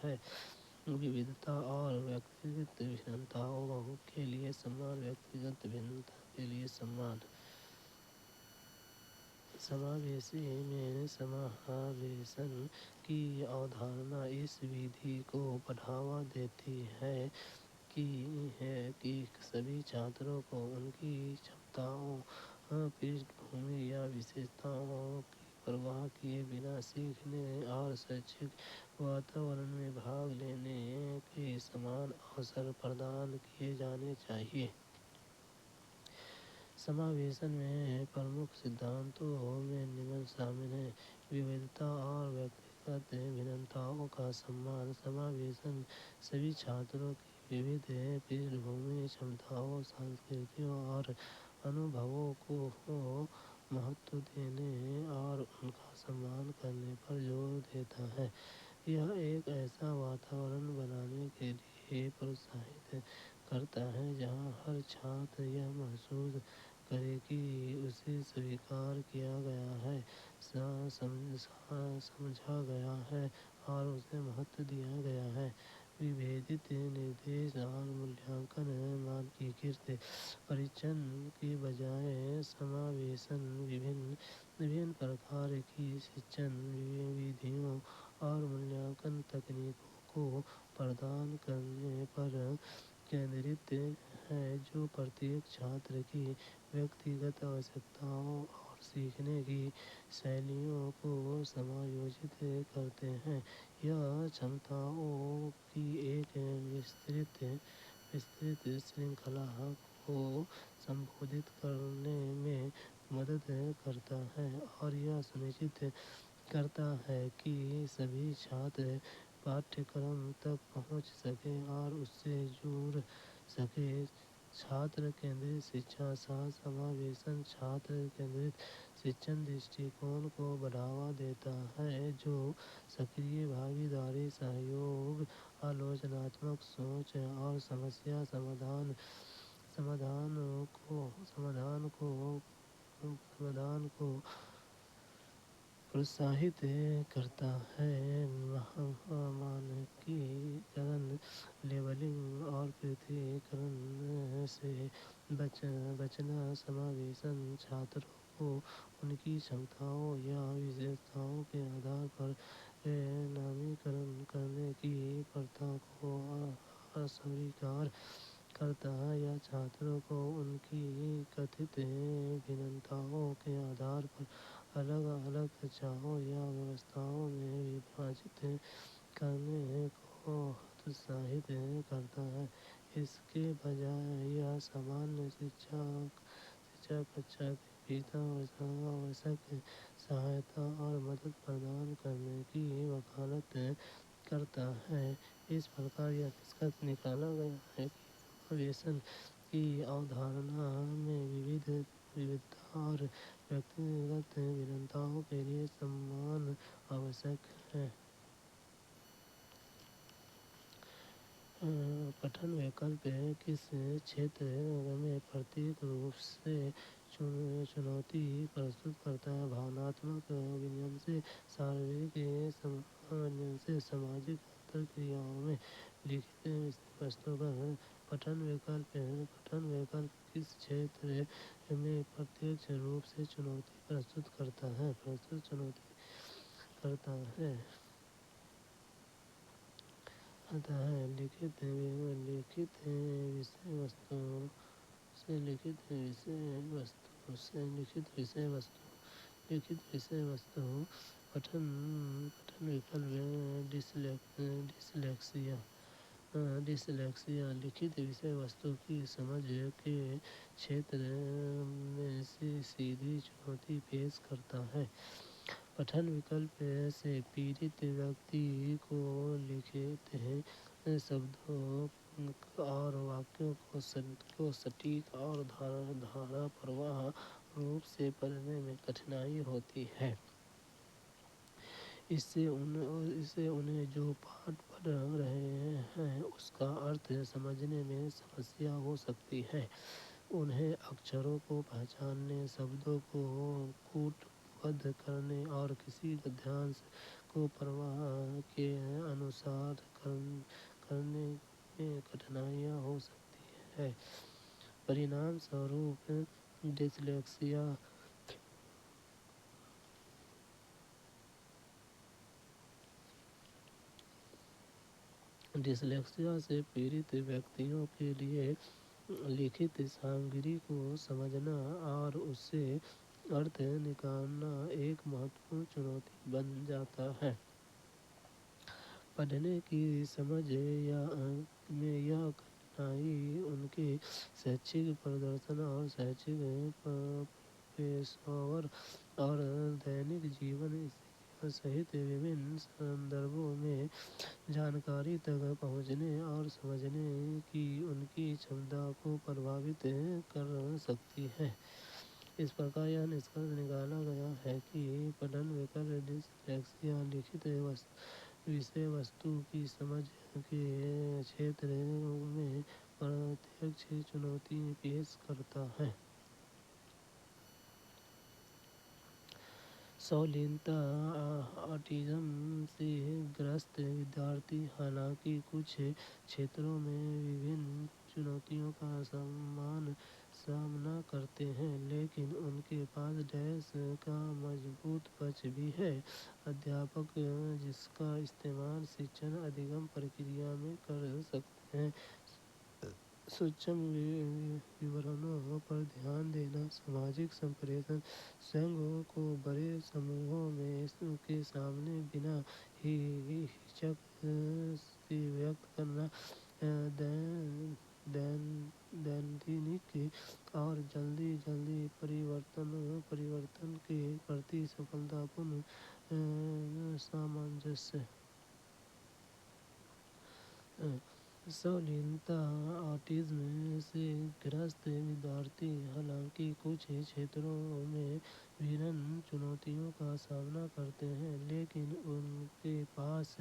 है? विविधता और व्यक्तिगत भिन्नताओं के लिए सम्मान, व्यक्तिगत भिन्नता के लिए सम्मान। समावेशन की अवधारणा इस विधि को बढ़ावा देती है कि सभी छात्रों को उनकी क्षमताओं, पृष्ठभूमि या विशेषताओं की परवाह किए बिना सीखने और शैक्षिक वातावरण में भाग लेने के समान अवसर प्रदान किए जाने चाहिए। समावेशन में प्रमुख सिद्धांतों में निम्न शामिल हैं: विविधता और व्यक्तिगत भिन्नताओं का सम्मान। समावेशन सभी छात्रों की विविध पृष्ठभूमि, क्षमताओं, संस्कृतियों और अनुभवों को महत्व देने और उनका सम्मान करने पर जोर देता है। यह एक ऐसा वातावरण बनाने के लिए प्रोत्साहित करता है जहां हर छात्र यह महसूस करे कि उसे स्वीकार किया गया है, समझा गया है और उसे महत्व दिया गया है। विभेदित निर्देश और मूल्यांकन। मानकीकृत परीक्षण की बजाय समावेशन विभिन्न प्रकार की शिक्षण विधियों और मूल्यांकन तकनीकों को प्रदान करने पर केंद्रित है, जो प्रत्येक छात्र की व्यक्तिगत आवश्यकताओं और सीखने की शैलियों को समायोजित करते हैं। यह क्षमताओं की एक विस्तृत श्रृंखला को संबोधित करने में मदद करता है और यह सुनिश्चित करता है कि सभी छात्र पाठ्यक्रम तक पहुंच सके और उससे जुड़ सके। छात्र केंद्रित शिक्षा शास्त्र। समावेशन छात्र केंद्रित शिक्षण दृष्टिकोण को बढ़ावा देता है, जो सक्रिय भागीदारी, सहयोग, आलोचनात्मक सोच और समस्या समाधान को प्रोत्साहित करता है। मानकीकरण, लेबलिंग और पृथक्करण से बचना, समावेशन छात्रों को उनकी क्षमताओं या विशेषताओं के आधार पर नामीकरण करने की प्रथा को अस्वीकार करता है, या छात्रों को उनकी कथित भिन्नताओं के आधार पर अलग अलग कक्षाओं या व्यवस्थाओं में विभाजित करने को हतोत्साहित करता है। इसके बजाय यह सामान्य शिक्षा कक्षा के भीतर आवश्यक सहायता और मदद प्रदान करने की वकालत करता है। इस प्रकार यह निष्कर्ष निकाला गया है कि समावेशन की अवधारणा में विविधता और व्यक्तिगत भिन्नताओं के लिए सम्मान आवश्यक है। पठन विकल्प किस क्षेत्र में प्रत्यक्ष रूप से चुनौती प्रस्तुत करता है? भावनात्मक विनियमन से शारीरिक समन्वय से सामाजिक अंतरक्रियाओं में लिखित विषय वस्तु पर पठन विकल्प किस क्षेत्र में प्रत्यक्ष रूप से चुनौती प्रस्तुत करता है? लिखित विषय वस्तु पठन विकल्प डिसलेक्सिया लिखित विषय वस्तु की समझ के क्षेत्र में सीधी चुनौती पेश करता है। पठन विकल्प से पीड़ित व्यक्ति को लिखित शब्दों और वाक्यों को सटीक और धारा प्रवाह रूप से पढ़ने में कठिनाई होती है। इससे उन्हें जो पाठ पढ़ रहे हैं उसका अर्थ समझने में समस्या हो सकती है। उन्हें अक्षरों को पहचानने, शब्दों को कूटबद्ध करने और किसी गद्यांश को प्रवाह के अनुसार करने में कठिनाइयाँ हो सकती है। परिणाम स्वरूप डिसलेक्सिया से पीड़ित व्यक्तियों के लिए लिखित सामग्री को समझना और उससे अर्थ निकालना एक महत्वपूर्ण चुनौती बन जाता है। पढ़ने की समझ में यह कठिनाई उनके शैक्षिक प्रदर्शन और शैक्षिक पेशेवर और दैनिक जीवन स्थितियों सहित विभिन्न संदर्भों में जानकारी तक पहुँचने और समझने की उनकी क्षमता को प्रभावित कर सकती है। इस प्रकार यह निष्कर्ष निकाला गया है कि पठन विकल्प डिसलेक्सिया लिखित विषय वस्तु की समझ के क्षेत्र में प्रत्यक्ष चुनौती पेश करता है। संलीनता ऑटिज्म से ग्रस्त विद्यार्थी हालांकि कुछ क्षेत्रों में विभिन्न चुनौतियों का सामना करते हैं, लेकिन उनके पास डैश का मजबूत पक्ष भी है। अध्यापक जिसका इस्तेमाल शिक्षण अधिगम प्रक्रिया में कर सकते हैं, सूक्ष्म विवरणों पर ध्यान देना, सामाजिक संप्रेषण, स्वयं को बड़े समूहों में के सामने बिना हिचक से व्यक्त करना, दैनिक और जल्दी परिवर्तन के प्रति सफलतापूर्ण सामंजस्य। संलीनता ऑटिज्म से ग्रस्त विद्यार्थी हालांकि कुछ क्षेत्रों में विभिन्न चुनौतियों का सामना करते हैं, लेकिन उनके पास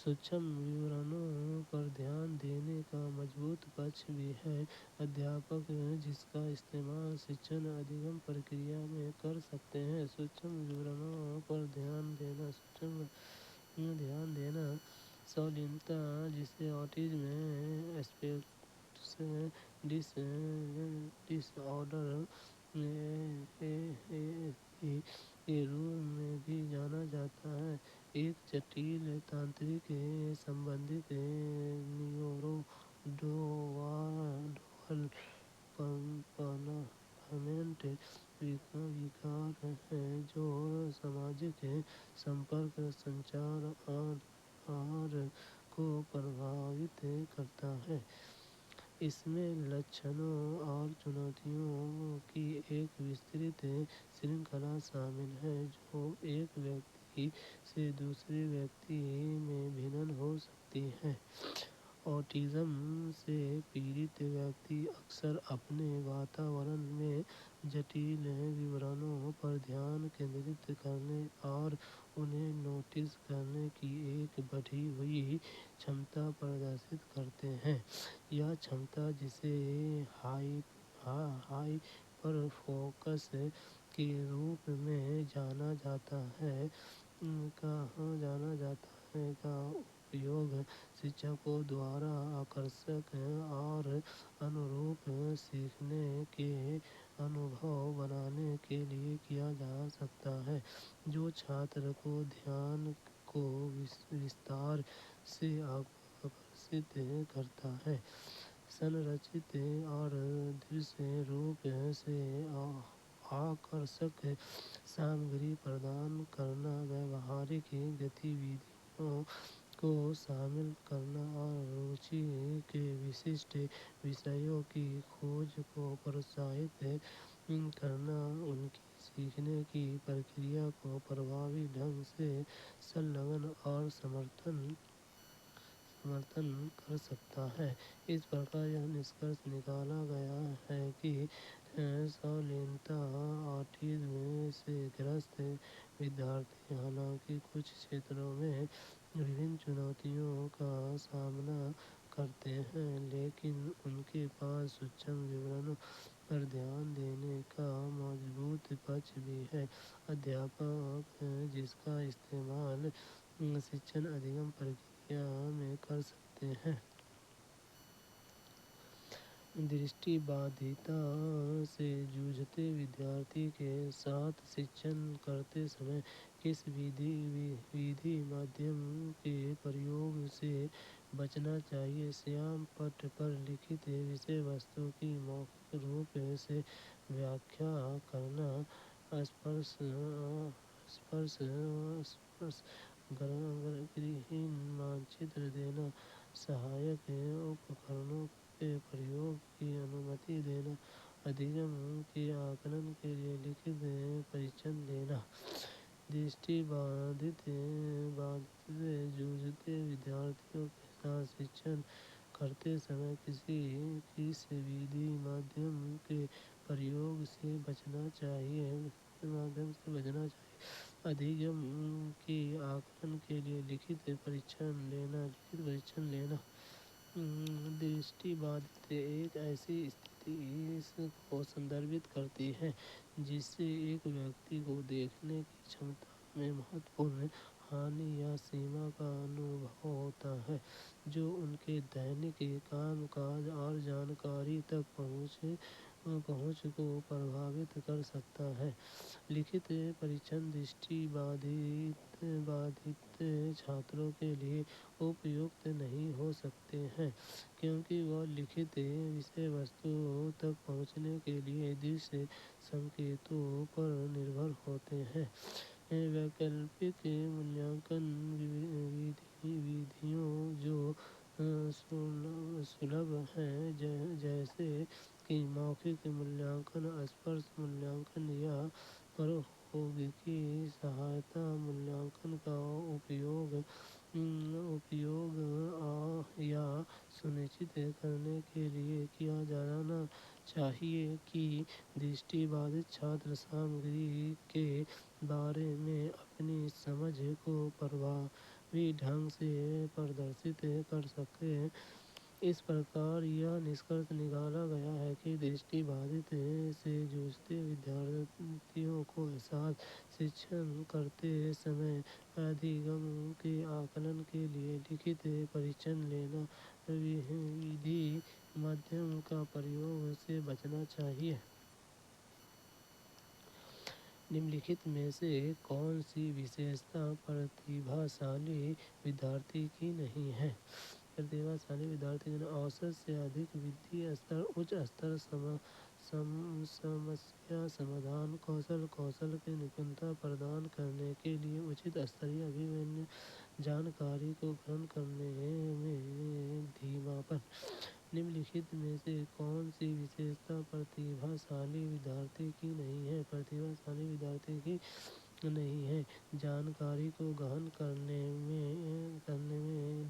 सूक्ष्म विवरणों पर ध्यान देने का मजबूत पक्ष भी है। अध्यापक जिसका इस्तेमाल शिक्षण अधिगम प्रक्रिया में कर सकते हैं। सूक्ष्म विवरणों पर ध्यान देना संलीनता, जिसे ऑटिज्म स्पेक्ट्रम डिसऑर्डर के रूप में भी जाना जाता है, एक जटिल तंत्रिक संबंधित न्यूरो डेवलपमेंट विकार है जो सामाजिक संपर्क, संचार और को प्रभावित करता है। इसमें लक्षणों और चुनौतियों की एक विस्तृत श्रृंखला शामिल है जो एक व्यक्ति से दूसरे व्यक्ति में भिन्न हो सकती है। ऑटिज्म से पीड़ित व्यक्ति अक्सर अपने वातावरण में जटिल विवरणों पर ध्यान केंद्रित करने और उन्हें नोटिस करने की एक बढ़ी हुई क्षमता प्रदर्शित करते हैं। यह क्षमता, जिसे हाइपरफोकस के रूप में जाना जाता है, का उपयोग शिक्षकों द्वारा आकर्षक और अनुरूप सीखने के अनुभव बनाने के लिए किया जा सकता है, जो छात्र को ध्यान को विस्तार से आकर्षित करता है, संरचित और दृश्य रूप से आकर्षक सामग्री प्रदान करना, व्यावहारिक गतिविधियों को शामिल करना और रुचि के विशिष्ट विषयों की खोज को प्रोत्साहित करना उनकी सीखने की प्रक्रिया को प्रभावी ढंग से संलग्न और समर्थन कर सकता है। इस प्रकार यह निष्कर्ष निकाला गया है कि संलीनता ऑटिज्म से ग्रस्त विद्यार्थी हालांकि कुछ क्षेत्रों में विभिन्न चुनौतियों का सामना करते हैं, लेकिन उनके पास सूक्ष्म विवरणों पर ध्यान देने का मजबूत पक्ष भी है। अध्यापक जिसका इस्तेमाल शिक्षण अधिगम प्रक्रिया में कर सकते हैं। दृष्टिबाधिता से जूझते विद्यार्थी के साथ शिक्षण करते समय किस विधि माध्यम के प्रयोग से बचना चाहिए? श्याम पट पर लिखित विषय वस्तु की मौखिक रूप से व्याख्या करना, स्पर्श गृहीन मानचित्र देना, सहायक उपकरणों के प्रयोग की अनुमति देना, अधिगम के आकलन के लिए लिखित परीक्षण देना। दृष्टिबाधित से जूझते विद्यार्थियों के साथ शिक्षण करते समय किस विधि माध्यम के प्रयोग से बचना चाहिए? अधिगम के आकलन के लिए लिखित परीक्षण लेना। दृष्टिबाधिता एक ऐसी स्थिति को संदर्भित करती है जिससे एक व्यक्ति को देखने की क्षमता में महत्वपूर्ण हानि या सीमा का अनुभव होता है, जो उनके दैनिक काम-काज और जानकारी तक पहुँच को प्रभावित कर सकता है। लिखित परीक्षण दृष्टिबाधित छात्रों के लिए उपयुक्त नहीं हो सकते हैं, क्योंकि वह लिखित विषय वस्तु तक पहुँचने के लिए दृश्य संकेतों पर निर्भर होते हैं। वैकल्पिक मूल्यांकन विधियों जो सुलभ हैं, जैसे कि मौखिक मूल्यांकन, स्पर्श मूल्यांकन या प्रौद्योगिकी सहायता मूल्यांकन का उपयोग या سنیشچت کرنے کے لیے کیا جانا چاہیے کہ دشٹی بادھت چھاتر سامگری کے بارے میں اپنی سمجھ کو پربھاوی ڈھنگ سے پردرشت کر سکے۔ اس پرکار یہ نشکرش نکالا گیا ہے کہ دشٹی بادھت سے جوجھتے ودیارتھیوں کو احساس شکشن کرتے سمے ادھیگم کے آکلن کے لیے لکھت پریچن لینا ودھی مادھیم کا پریوگ سے بچنا چاہیے۔ نمنلکھت میں سے کون سی وشیشتا پرتیبھاشالی ودیارتھی کی نہیں ہے؟ پرتیبھاشالی ودیارتھی اوسط سے ادھک ودھی استر، اچ استر سمسیا سمادھان کوشل کی نپنتا پردان کرنے کے لیے اچت استریہ ابھیوین جانکاری کو گرہن کرنے میں دھیماپن۔ نمنلکھت میں سے کون سی وشیشتا پرتیبھاشالی ودیارتھی کی نہیں ہے؟ پرتیبھاشالی ودیارتھی کی نہیں ہے۔ جانکاری کو گرہن کرنے میں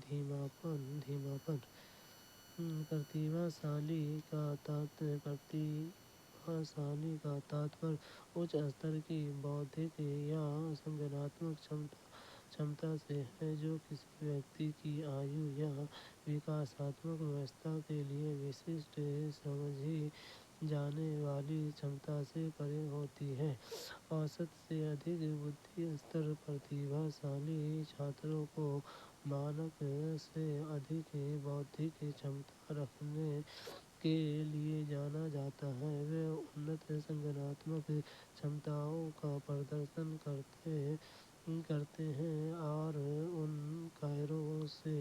دھیماپن۔ پرتیبھاشالی کا تاتپر اچ استر کی بودھک یا سنجناتمک چھمتا سے ہے، جو کسی ویکتی کی آیو یا وکاساتمک ویوستھا کے لیے وششٹ سمجھی جانے والی چھمتا سے پرے ہوتی ہے۔ اوسط سے ادھک بدھی استر پرتیبھاشالی چھاتروں کو مانک سے ادھک بودھک چھمتا رکھنے کے لیے جانا جاتا ہے۔ وہ انت سنجناتمک چھمتاؤں کا پردرشن کرتے ہیں اور ان کاریوں سے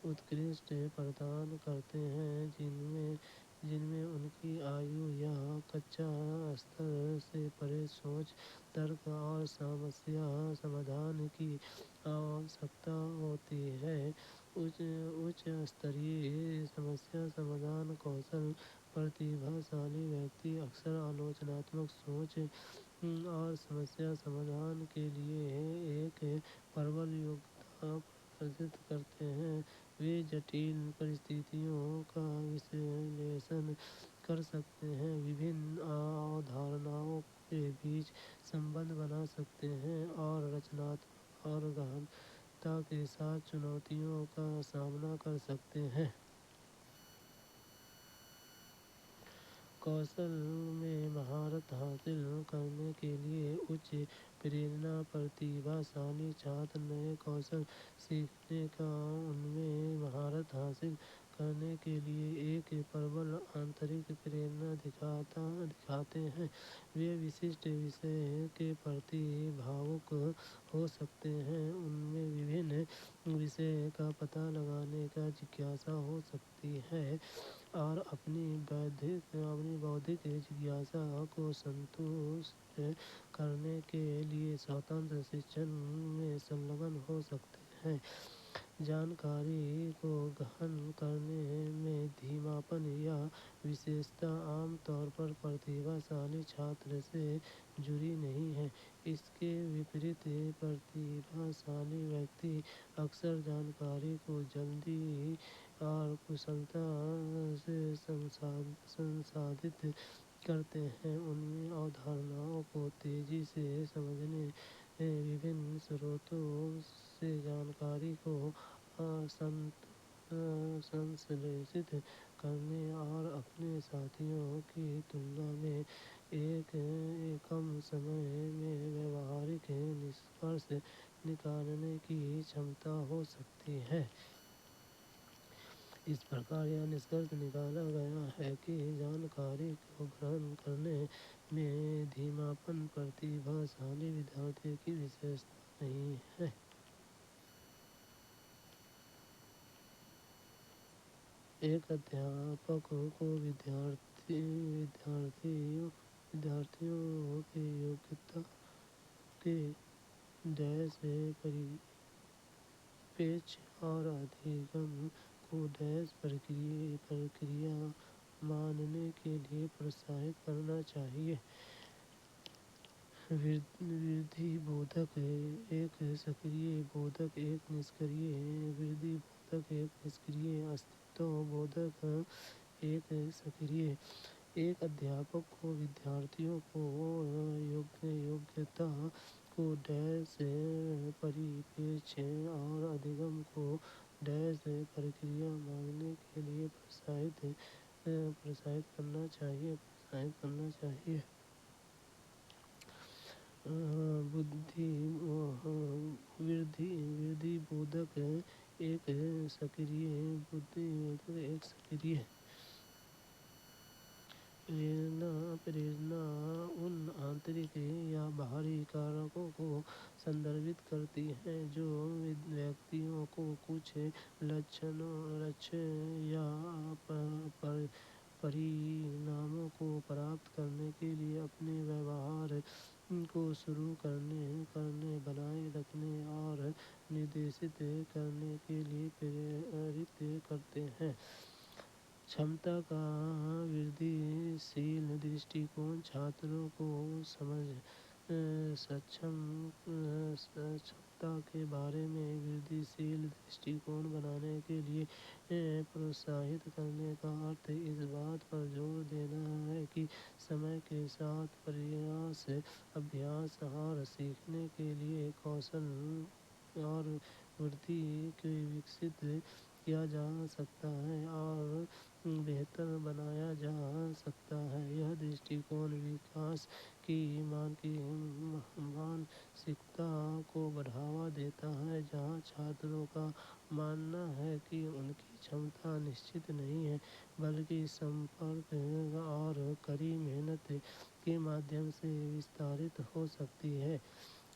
اتکرشٹ پردان کرتے ہیں جن میں ان کی آیو یا کچا استر سے پرے سوچ، ترک اور سمسیا سمادھان کی آوشکتا ہوتی ہے۔ اچ استریہ سمسیا سمادھان کوشل پرتیبھاشالی ویکتی اکثر آلوچناتمک سوچ اور سمسیا سمادھان کے لیے ایک پربل یوگتا پردرشت کرتے ہیں۔ وہ جٹل پرستھتیوں کا وشلیشن کر سکتے ہیں، وبھن اودھارناؤں کے بیچ سمبندھ بنا سکتے ہیں اور رچناتمک اور گہنتا کے ساتھ چنوتیوں کا سامنا کر سکتے ہیں۔ کوشل میں مہارت حاصل کرنے کے لیے اچ پریرنا پرتیبھاشالی چھاتر نئے کوشل سیکھنے کا ان میں مہارت حاصل کرنے کے لیے ایک پربل آنترک پریرنا دکھاتے ہیں۔ وہ وششٹ وشے کے پرتی بھاوک ہو سکتے ہیں، ان میں وبھن وشے کا پتہ لگانے کی جگیاسا ہو سکتی ہے اور اپنی بودھک جگیاسا کو سنتشٹ کرنے کے لیے سوتنتر شکشن میں سلگن ہو سکتے ہیں۔ جانکاری کو گرہن کرنے میں دھیماپن یہ وشیشتا عام طور پر پرتیبھاشالی چھاتر سے جڑی نہیں ہے۔ اس کے وپریت پرتیبھاشالی ویکتی اکثر جانکاری کو جلدی اور کشلتا سے سنسادھت کرتے ہیں، ان میں اودھارناؤں کو تیزی سے سمجھنے، وبھن سروتوں سے جانکاری کو سنشلیشت کرنے اور اپنے ساتھیوں کی تلنا میں ایک کم سمے میں ویوہارک نشکرش نکالنے کی چھمتا ہو سکتی ہے۔ اس پرکار یہ نشکرش نکالا گیا ہے کہ جانکاری کو گرہن کرنے میں دھیماپن پرتیبھاشالی ودیارتھی کی وشیشتا نہیں ہے۔ ایک ادھیاپک کو ودیارتھیوں کی یوگتا کے پریپیچھ اور ادھیگم کو پرکریا ماننے کے لیے پروتساہت کرنا چاہیے۔ वृद्धि बोधक एक सक्रिय बोधक एक निष्क्रिय वृद्धि बोधक एक निष्क्रिय अस्तित्व बोधक एक सक्रिय। एक अध्यापक को विद्यार्थियों को योग्यता को डैश परिप्रेक्ष्य और अधिगम को डैश प्रक्रिया मांगने के लिए प्रोत्साहित करना चाहिए। वृद्धि बोधक एक सक्रिय बुद्धि बोधक एक सक्रिय। प्रेरणा उन आंतरिक या बाहरी कारकों को संदर्भित करती है जो व्यक्तियों को कुछ लक्ष्य या परिणामों को प्राप्त करने के लिए अपने व्यवहार को शुरू करने बनाए रखने और निर्देशित करने के लिए प्रेरित करते हैं। क्षमता का वृद्धिशील दृष्टिकोण छात्रों को क्षमता के बारे में वृद्धिशील दृष्टिकोण बनाने के लिए प्रोत्साहित करने का अर्थ इस बात पर जोर देना है कि समय के साथ प्रयास अभ्यास और सीखने के लिए कौशल और वृद्धि को विकसित किया जा सकता है और बेहतर बनाया जा सकता है। यह दृष्टिकोण विकास की मानसिकता को बढ़ावा देता है जहाँ छात्रों का मानना है कि उनकी क्षमता निश्चित नहीं है बल्कि संपर्क और कड़ी मेहनत के माध्यम से विस्तारित हो सकती है।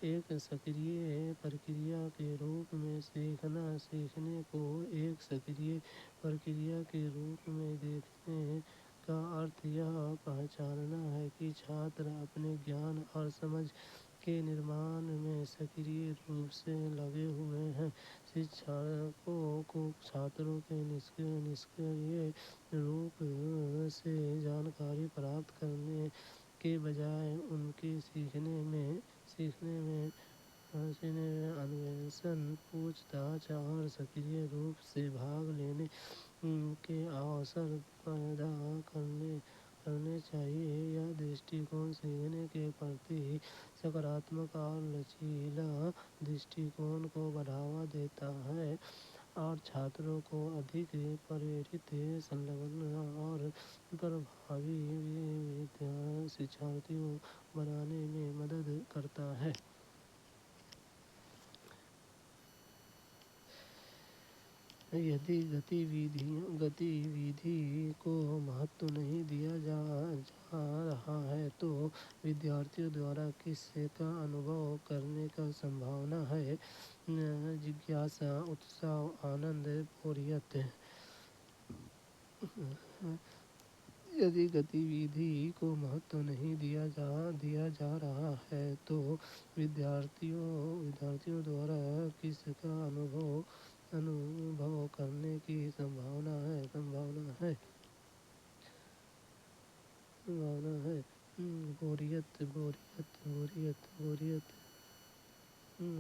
एक सक्रिय प्रक्रिया के रूप में सीखने को एक सक्रिय प्रक्रिया के रूप में देखने का अर्थ यह पहचानना है कि छात्र अपने ज्ञान और समझ के निर्माण में सक्रिय रूप से लगे हुए हैं। शिक्षकों को छात्रों के निष्क्रिय रूप से जानकारी प्राप्त करने के बजाय उनके सीखने में अन्वेषण पूछताछ और सक्रिय रूप से भाग लेने के अवसर पैदा करने चाहिए। यह दृष्टिकोण सीखने के प्रति सकारात्मक और लचीला दृष्टिकोण को बढ़ावा देता है और छात्रों को अधिक प्रेरित संलग्न और प्रभावी शिक्षार्थी बनाने में मदद करता है। यदि गतिविधि को महत्व नहीं दिया जा रहा है तो विद्यार्थियों द्वारा किसका अनुभव करने का संभावना है। जिज्ञासा उत्साह आनंद बोरियत। यदि गतिविधि को महत्व नहीं दिया जा रहा है तो विद्यार्थियों द्वारा किसका अनुभव करने की संभावना है।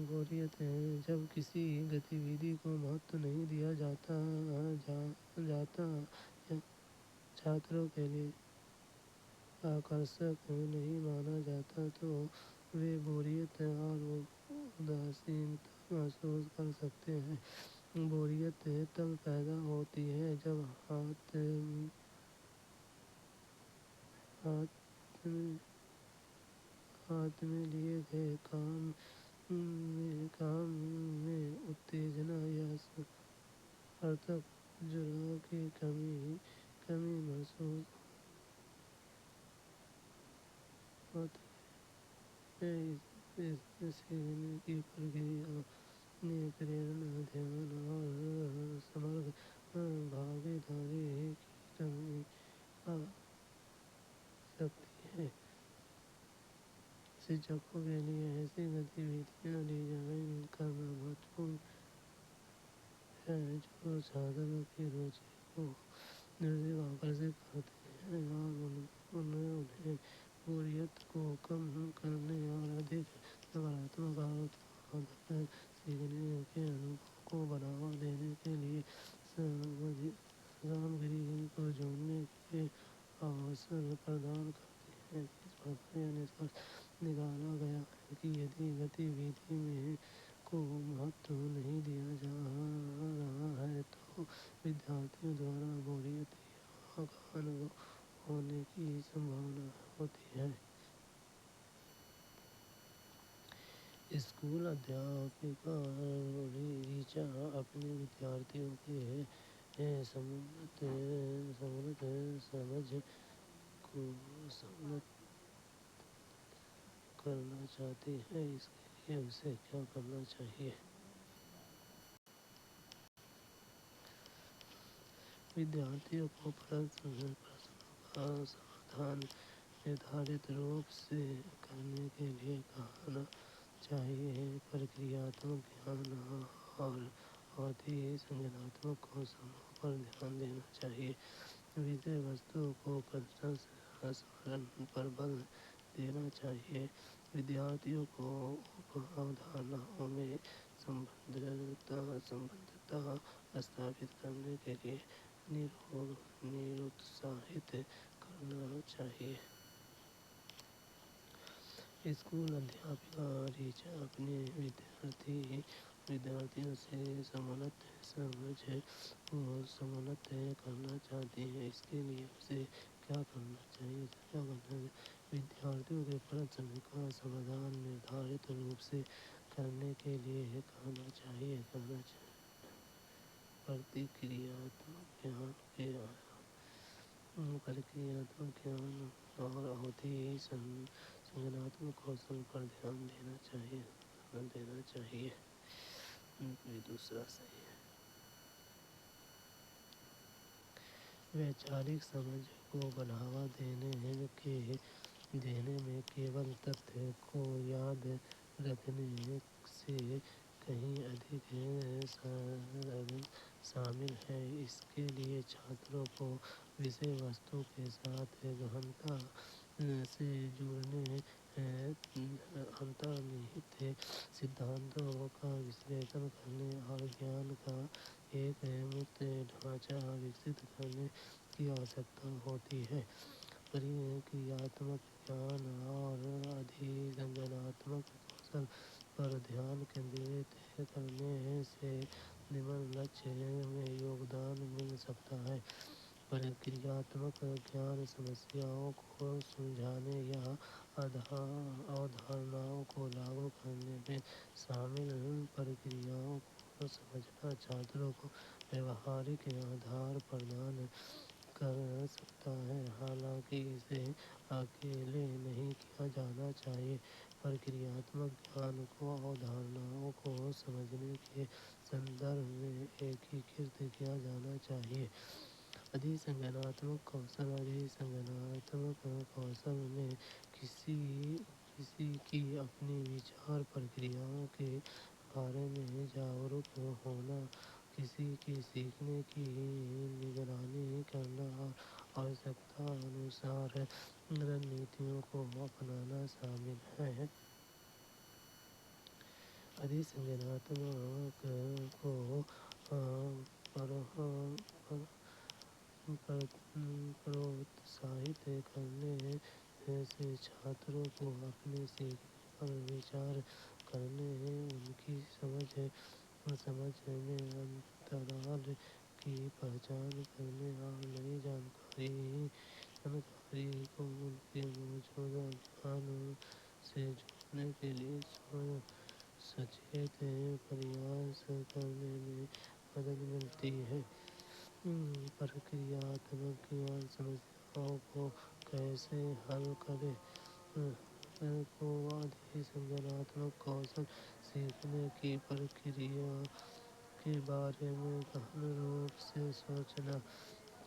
बोरियत है जब किसी गतिविधि को महत्व नहीं दिया जाता या छात्रों के लिए आकर्षक नहीं माना जाता तो वे बोरियत और उदासीनता महसूस कर सकते हैं। बोरियत तब पैदा होती है जब हाथ में लिए गए काम में उत्तेजना या सार्थक जुड़ाव की कमी महसूस होती है। इस सीखने की प्रक्रिया में प्रेरणा ध्यान और समग्र भागीदारी की कमी आ सकती है। शिक्षकों के लिए ऐसी गतिविधियाँ डिजाइन करना महत्वपूर्ण है जो छात्रों की रुचि को आकर्षित करते हैं और उन्हें بوریت کو کم کرنے اور ادھک سکاراتمک اور اتپادک سیکھنے کے انوبھو کو بڑھاوا دینے کے لیے سامگری کو جوڑنے کے اوسر پردان کرتی ہے۔ اس پرکار یہ نشکرش نکالا گیا ہے کہ یدی گتی ودھی میں کو مہتو نہیں دیا جا رہا ہے تو ودیارتھیوں دوارا بوریت کا انبھو ہونے کی سمبھاونا ہوتی ہے۔ اسکول ادھیاپکا ریچا اپنے ودیارتھیوں کے سمُنت سمجھ کو سمُنت کرنا چاہتی ہے، اس کے لیے اسے کیا کرنا چاہیے؟ ودیارتھیوں کو پرشنوں کا سمادھان نردھارت روپ سے کرنے کے لیے کہنا چاہیے، پرکریاتمک گیان اور ادھی سنجناتمک کوشلوں پر دھیان دینا چاہیے، وشے وستو کو کرشن سمرن پر بل دینا چاہیے، ودیارتھیوں کو اپ اودھارناؤں میں سمبدھتا استھاپت کرنے کے لیے نرُتساہت کرنا چاہیے۔ اسکول ادھیاپکا ریچا اپنے ودیارتھیوں سے سمُنت سمجھ کو سمُنت کرنا چاہتی ہے، اس کے لیے اسے کیا کرنا چاہیے؟ ودیارتھیوں کے پرشن کا سمادھان نردھارت روپ سے کرنے کے لیے کہنا چاہیے، پرکریاتمک گیان اور ادھی سنجناتمک کوشل پر دھیان دینا چاہیے۔ دوسرا صحیح ہے۔ ویچارک سمجھ کو بڑھاوا دینے میں کیول تتھ کو یاد رکھنے سے کہیں ادھک شامل ہے، اس کے لیے چھاتروں کو وشے وستو کے ساتھ گہنتا سے جڑنے، انترنہت سدھانتوں کا وشلیشن کرنے اور گیان کا ایک مکت ڈھانچہ وکست کرنے کی آوشکتا ہوتی ہے۔ پرکریاتمک گیان اور ادھی سنجناتمک کوشل پر دھیان کیندرت کرنے سے نمن لکشیہ میں یوگدان مل سکتا ہے۔ پرکریاتمک گیان سمسیاؤں کو سلجھانے یا اودھارناؤں کو لاگو کرنے میں شامل پرکریاؤں کو سمجھنا چھاتروں کو ویوہارک آدھار پردان کر سکتا ہے، حالانکہ اسے اکیلے نہیں کیا جانا چاہیے۔ پرکریاتمک گیان کو اودھارناؤں کو سمجھنے کے سندربھ میں ایکیکرت کیا جانا چاہیے۔ ادھی سنجناتمک کوشل ادھی سنجناتمک کوشل میں کسی کی اپنی وچار پرکریاؤں کے بارے میں جاگرک ہونا، کسی کی سیکھنے کی نگرانی کرنا اور آوشکتا انوسار رننیتیوں کو اپنانا شامل ہے۔ ادھی سنجناتمک کو پروتساہت کرنے سے چھاتروں کو اپنے سیکھنے پر وچار کرنے، ان کی سمجھ میں انترال کی پہچان کرنے اور نئی جانکاری کو ان کے موجودہ گیان سے جوڑنے کے لیے سچیت پریاس کرنے میں مدد ملتی ہے۔ پرکریاتمک گیان سمسیاؤں کو کیسے حل کرے کو ادھی سنجناتمک کوشل سیکھنے کی پرکریا کے بارے میں گہن روپ سے سوچنا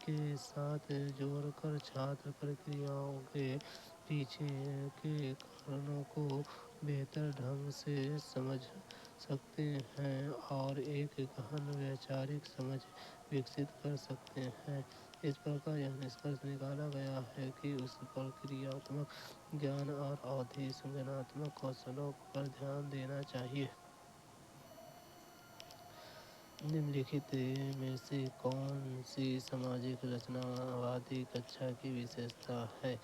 کے ساتھ جوڑ کر چھاتر پرکریاؤں کے پیچھے کے کارنوں کو بہتر ڈھنگ سے سکتے ہیں اور ایک گہن ویچارک سمجھ وکست کر سکتے ہیں۔ اس پرکار یہ نشکرش نکالا گیا ہے کہ اس پرکریاتمک گیان اور اودھی سنجناتمک کوشلوں پر دھیان دینا چاہیے۔ نمنلکھت میں سے کون سی سماجک رچناوادی کچھا کی وشیشتا ہے؟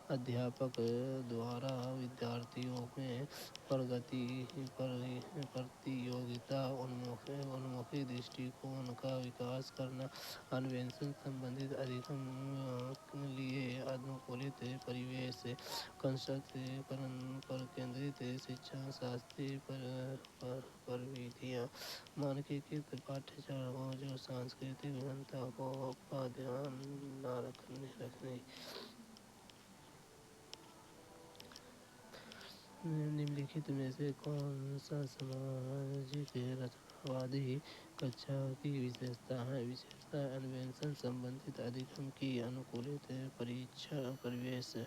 ادھیاپک دوارا ودیارتھیوں میں پرتیوگتا انمکھی درشٹیکون کا وکاس کرنا، انویشن سمبندھی ادھیگم کے لیے انوکولت پریویش، کنسنٹریشن پر کیندرت شکشا، شاستری پرودھیاں، مانکیکت پاٹھکرموں جو سنسکرتک وبھنتا کا دھیان نہ رکھنے۔ نمنلکھت میں سے کون سا سماجک رچناوادی کچھا کی وشیشتا ہے؟ وشیشتا انویشن سمبندھی ادھیگم کی انوکولت پریویش۔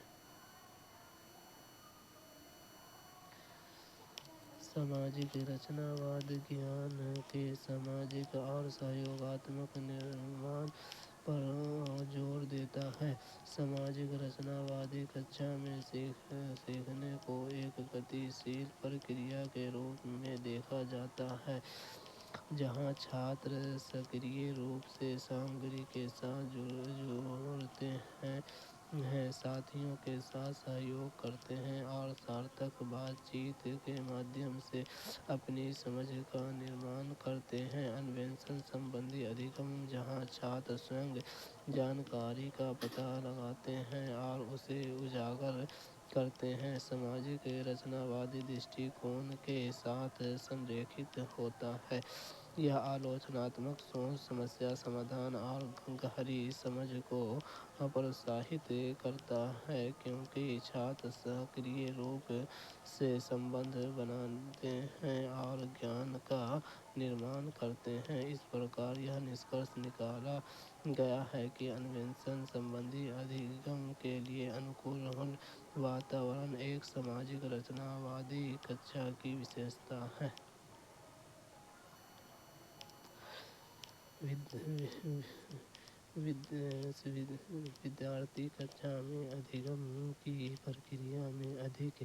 سماجک رچناواد گیان کے سماجک اور سہیوگاتمک نرمان پر زور دیتا ہے۔ سماجک رچناوادی کچھا میں سیکھنے کو ایک گتیشیل پرکریا کے روپ میں دیکھا جاتا ہے، جہاں چھاتر سکریہ روپ سے سامگری کے ساتھ جڑتے ہیں، ساتھیوں کے ساتھ سہیوگ کرتے ہیں اور سارتھک بات چیت کے مادھیم سے اپنی سمجھ کا نرمان کرتے ہیں۔ انویشن سمبندھی ادھیگم، جہاں چھاتر سوئم جانکاری کا پتہ لگاتے ہیں اور اسے اجاگر کرتے ہیں، سماجک رچناوادی درشٹیکون کے ساتھ سنریکھت ہوتا ہے۔ یہ آلوچناتمک سوچ، سمسیا سمادھان اور گہری سمجھ کو پروتساہت کرتا ہے، کیونکہ چھاتر سکریہ روپ سے سمبندھ بناتے ہیں اور گیان کا نرمان کرتے ہیں۔ اس پرکار یہ نشکرش نکالا گیا ہے کہ انویشن سمبندھی ادھیگم کے لیے انوکول واتاورن ایک سماجک رچناوادی کچھا کی وشیشتا ہے۔ ودیارتھی کچھا میں ادھیگم کی پرکریا میں ادھک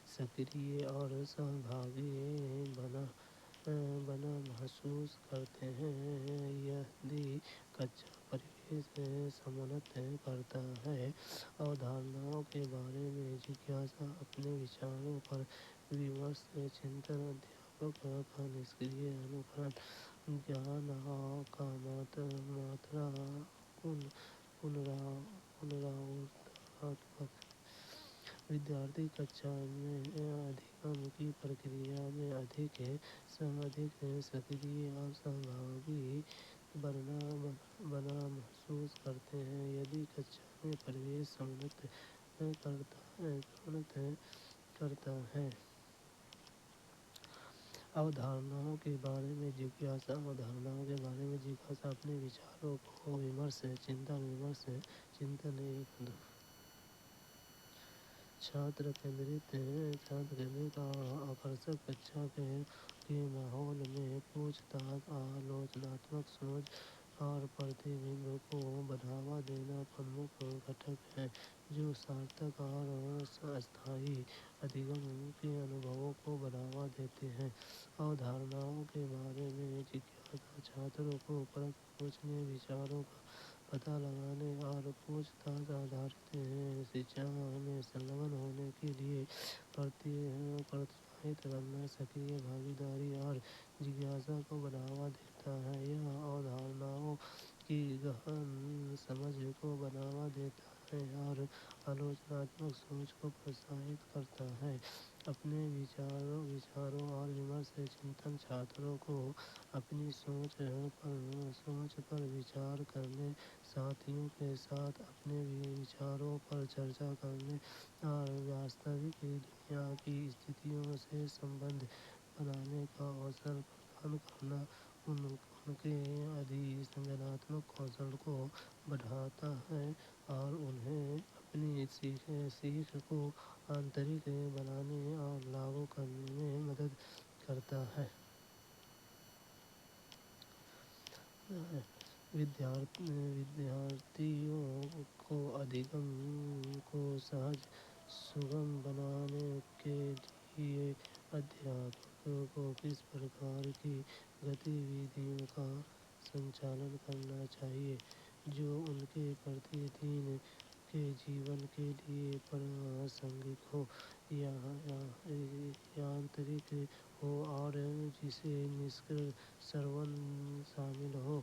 سکریہ اور سہبھاگی بنا محسوس کرتے ہیں۔ یدی کچھا پریویش سمنت کرتا ہے، اودھارناؤں کے بارے میں جگیاسا، اپنے وچاروں پر ومرش چنتن، ادھیاپک کا نشکریہ انوکرن، گیان کا ماترا پنراورتناتمک۔ ودیارتھی کچھا میں ادھیگم کی پرکریا میں ادھک سکریہ اور سہبھاگی بنا محسوس کرتے ہیں۔ یدی کچھا میں پریویش سمنت کرتا ہے، اودھارناؤں کے بارے میں جگیاسا، اپنے وچاروں کو ومرش چنتن، ایک چھاتر کیندرت اور آکرشک کچھا کے ماحول میں پوچھ تاچھ، آلوچناتمک سوچ اور پرتیبمب کو بڑھاوا دینا پرمکھ گھٹک ہیں، جو سارتھک اور استھائی ادھیگم کے انوبھووں کو بڑھاوا دیتے ہیں۔ اودھارناؤں کے بارے میں جگیاسا چھاتروں کو پرکھ سوچنے، وچاروں کا پتہ لگانے اور پوچھ تاچھ آدھارت شکشا میں سنلگن ہونے کے لیے پروتساہت کرنا، سکریہ بھاگیداری اور جگیاسا کو بڑھاوا دیتا ہے۔ یہ اودھارناؤں کی گہن سمجھ کو بڑھاوا دیتا ہے اور آلوچناتمک سوچ کو پروتساہت کرتا ہے۔ اپنے وچاروں اور ومرش چنتن چھاتروں کو اپنی سوچ پر وچار کرنے، ساتھیوں کے ساتھ اپنے وچاروں پر چرچا کرنے اور واستوک دنیا کی استھتیوں سے سمبندھ بنانے کا اوسر پردان کرنا ان کے ادھی سنجناتمک کوشل کو بڑھاتا ہے اور انہیں اپنی سیکھ کو آنترک بنانے اور لاگو کرنے میں مدد کرتا ہے۔ ودیارتھیوں کو ادھگم کو سہج سگم بنانے کے لیے ادھیاپک کو کس پرکار کی گتی ودھیوں کا سنچالن کرنا چاہیے جو ان کے پرتی دن کے جیون کے لیے پراسنگک ہو یا ینترک ہو اور جسے نشکر سرون شامل ہو،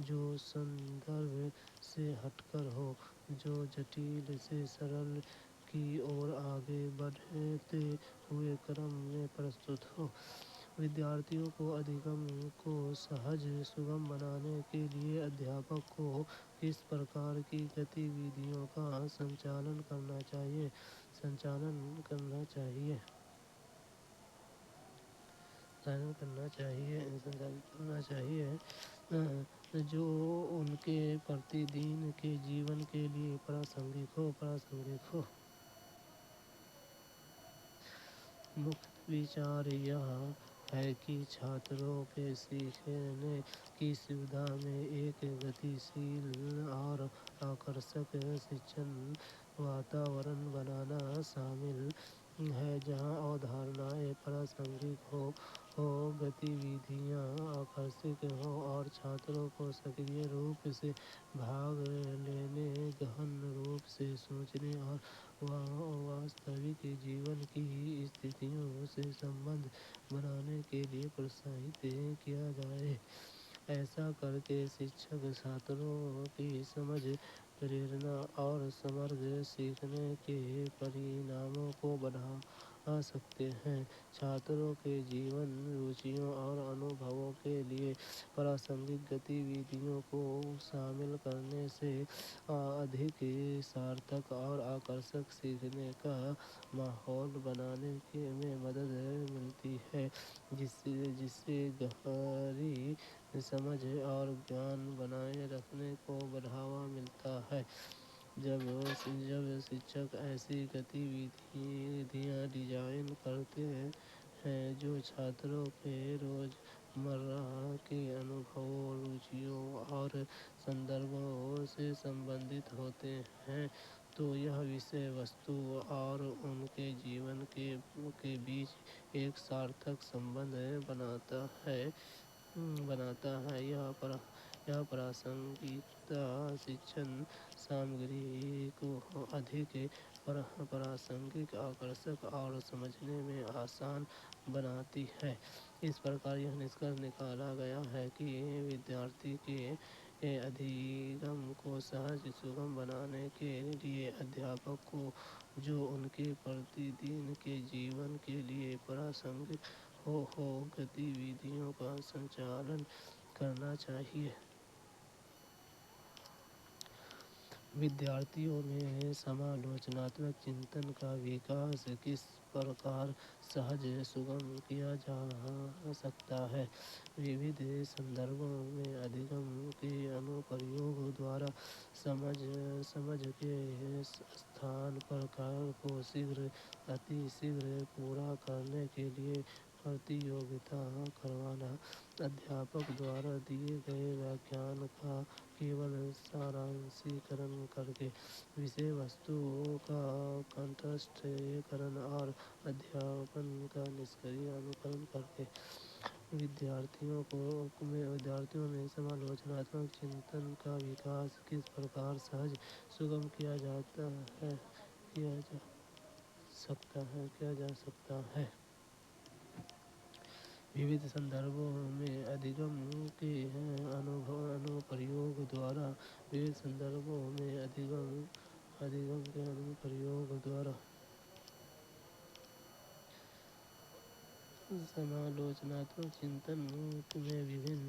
جو سندربھ سے ہٹ کر ہو، جو جٹل سے سرل کی اور آگے بڑھتے ہوئے کرم میں پرستت ہو۔ ودیارتھیوں کو ادھگم کو سہج سگم بنانے کے لیے ادھیاپک کو کس پرکار کی گتی ودھیوں کا سنچالن کرنا چاہیے جو ان کے پرتی دن کے جیون کے لیے پراسنگک ہو۔ مکھ وچار یہ ہے کہ چھاتروں کے سیکھنے کی سویدھا میں ایک گتیشیل اور آکرشک شکشن واتاورن بنانا شامل ہے جہاں اودھارنائیں پراسنگک ہوں، گتی ودھیاں آکرشک ہوں اور چھاتروں کو سکریہ روپ سے بھاگ لینے، گہن روپ سے سوچنے اور واستوک جیون کی استھتیوں سے سمبندھ بنانے کے لیے پروتساہت کیا جائے۔ ایسا کر کے شکشک چھاتروں کی سمجھ، پریرنا اور سمگر سیکھنے کے پریناموں کو بڑھا سکتے ہیں۔ چھاتروں کے جیون، روچیوں اور انوبھووں کے لیے پراسنگک گتی ودھیوں کو شامل کرنے سے ادھک سارتھک اور آکرشک سیکھنے کا ماحول بنانے میں مدد ملتی ہے، جس سے گہری سمجھ اور گیان بنائے رکھنے کو بڑھاوا ملتا ہے۔ جب شکشک ایسی گتی ودھیاں ڈیزائن کرتے ہیں جو چھاتروں کے روزمرہ کے انوبھووں، روچیوں اور سندربھوں سے سمبندھت ہوتے ہیں تو یہ وشے وستو اور ان کے جیون کے بیچ ایک سارتھک سمبندھ بناتا ہے۔ یہ پراسنگکتا شکشن سامگری کو ادھک پراسنگک، آکرشک اور سمجھنے میں آسان بناتی ہے۔ اس پرکار یہ نشکرش نکالا گیا ہے کہ ودیارتھی کے ادھگم کو سہج سگم بنانے کے لیے ادھیاپک کو جو ان کے پرتی دن کے جیون کے لیے پراسنگک ہو، گتی ودھیوں کا سنچالن کرنا چاہیے۔ ودیارتھیوں میں سمالوچناتمک چنتن کا وکاس کس پرکار سہج سگم کیا جا سکتا ہے؟ ووھد سندربھوں میں ادھگم کے انوپریوگ دوارا سمجھ کے استھان پر کارय کو اتی شیگھر پورا کرنے کے لیے پرتیوگتا کروانا، ادھیاپک دوارا دیے گئے ویاخیان کا کیول سارانشیکرن کرکے وشے وستو کا کنٹھستھ کرن اور ادھیاپن کا نشکریہ انوکرن کرکے ودیارتھیوں میں سمالوچناتمک چنتن کا وکاس کس پرکار سہج سگم کیا جا سکتا ہے؟ ووھد سندربھوں میں ادھگم کے انوپریوگ دوارا سمالوچناتمک چنتن میں وبھن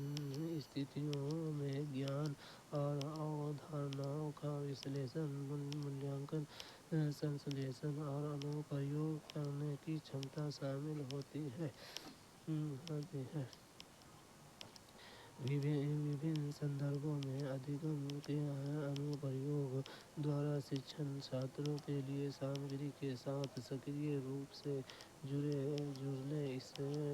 استھتیوں میں گیان اور اودھارناؤں کا وشلیشن، ملیانکن، سنشلیشن اور انوپریوگ کرنے کی چھمتا شامل ہوتی ہے۔ विभिन्न संदर्भों में अधिगम के अनुप्रयोग द्वारा शिक्षण छात्रों के लिए सामग्री के साथ सक्रिय रूप से जुड़ने, इस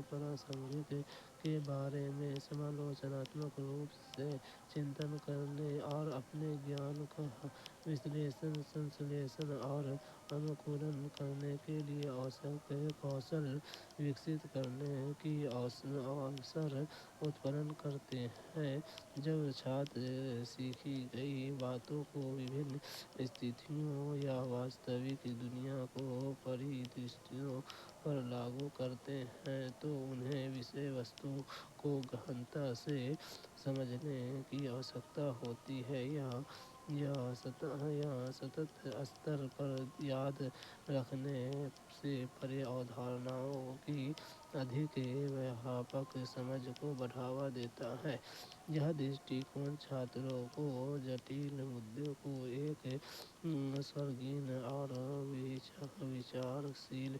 प्रासंगिक के बारे में समालोचनात्मक रूप से चिंतन करने और अपने ज्ञान का विश्लेषण, संश्लेषण और अनुकूलन करने के लिए आवश्यक कौशल विकसित करने की अवसर उत्पन्न करते हैं। जब छात्र सीखी गई बातों को विभिन्न स्थितियों या वास्तविक दुनिया को परिदृश्यों पर लागू करते हैं तो उन्हें विषय वस्तु को गहनता से समझने की आवश्यकता होती है। यह सतत स्तर पर याद रखने से परे अवधारणाओं की अधिक व्यापक समझ को बढ़ावा देता है। यह दृष्टिकोण छात्रों को जटिल मुद्दों को एक संगीन और विचारशील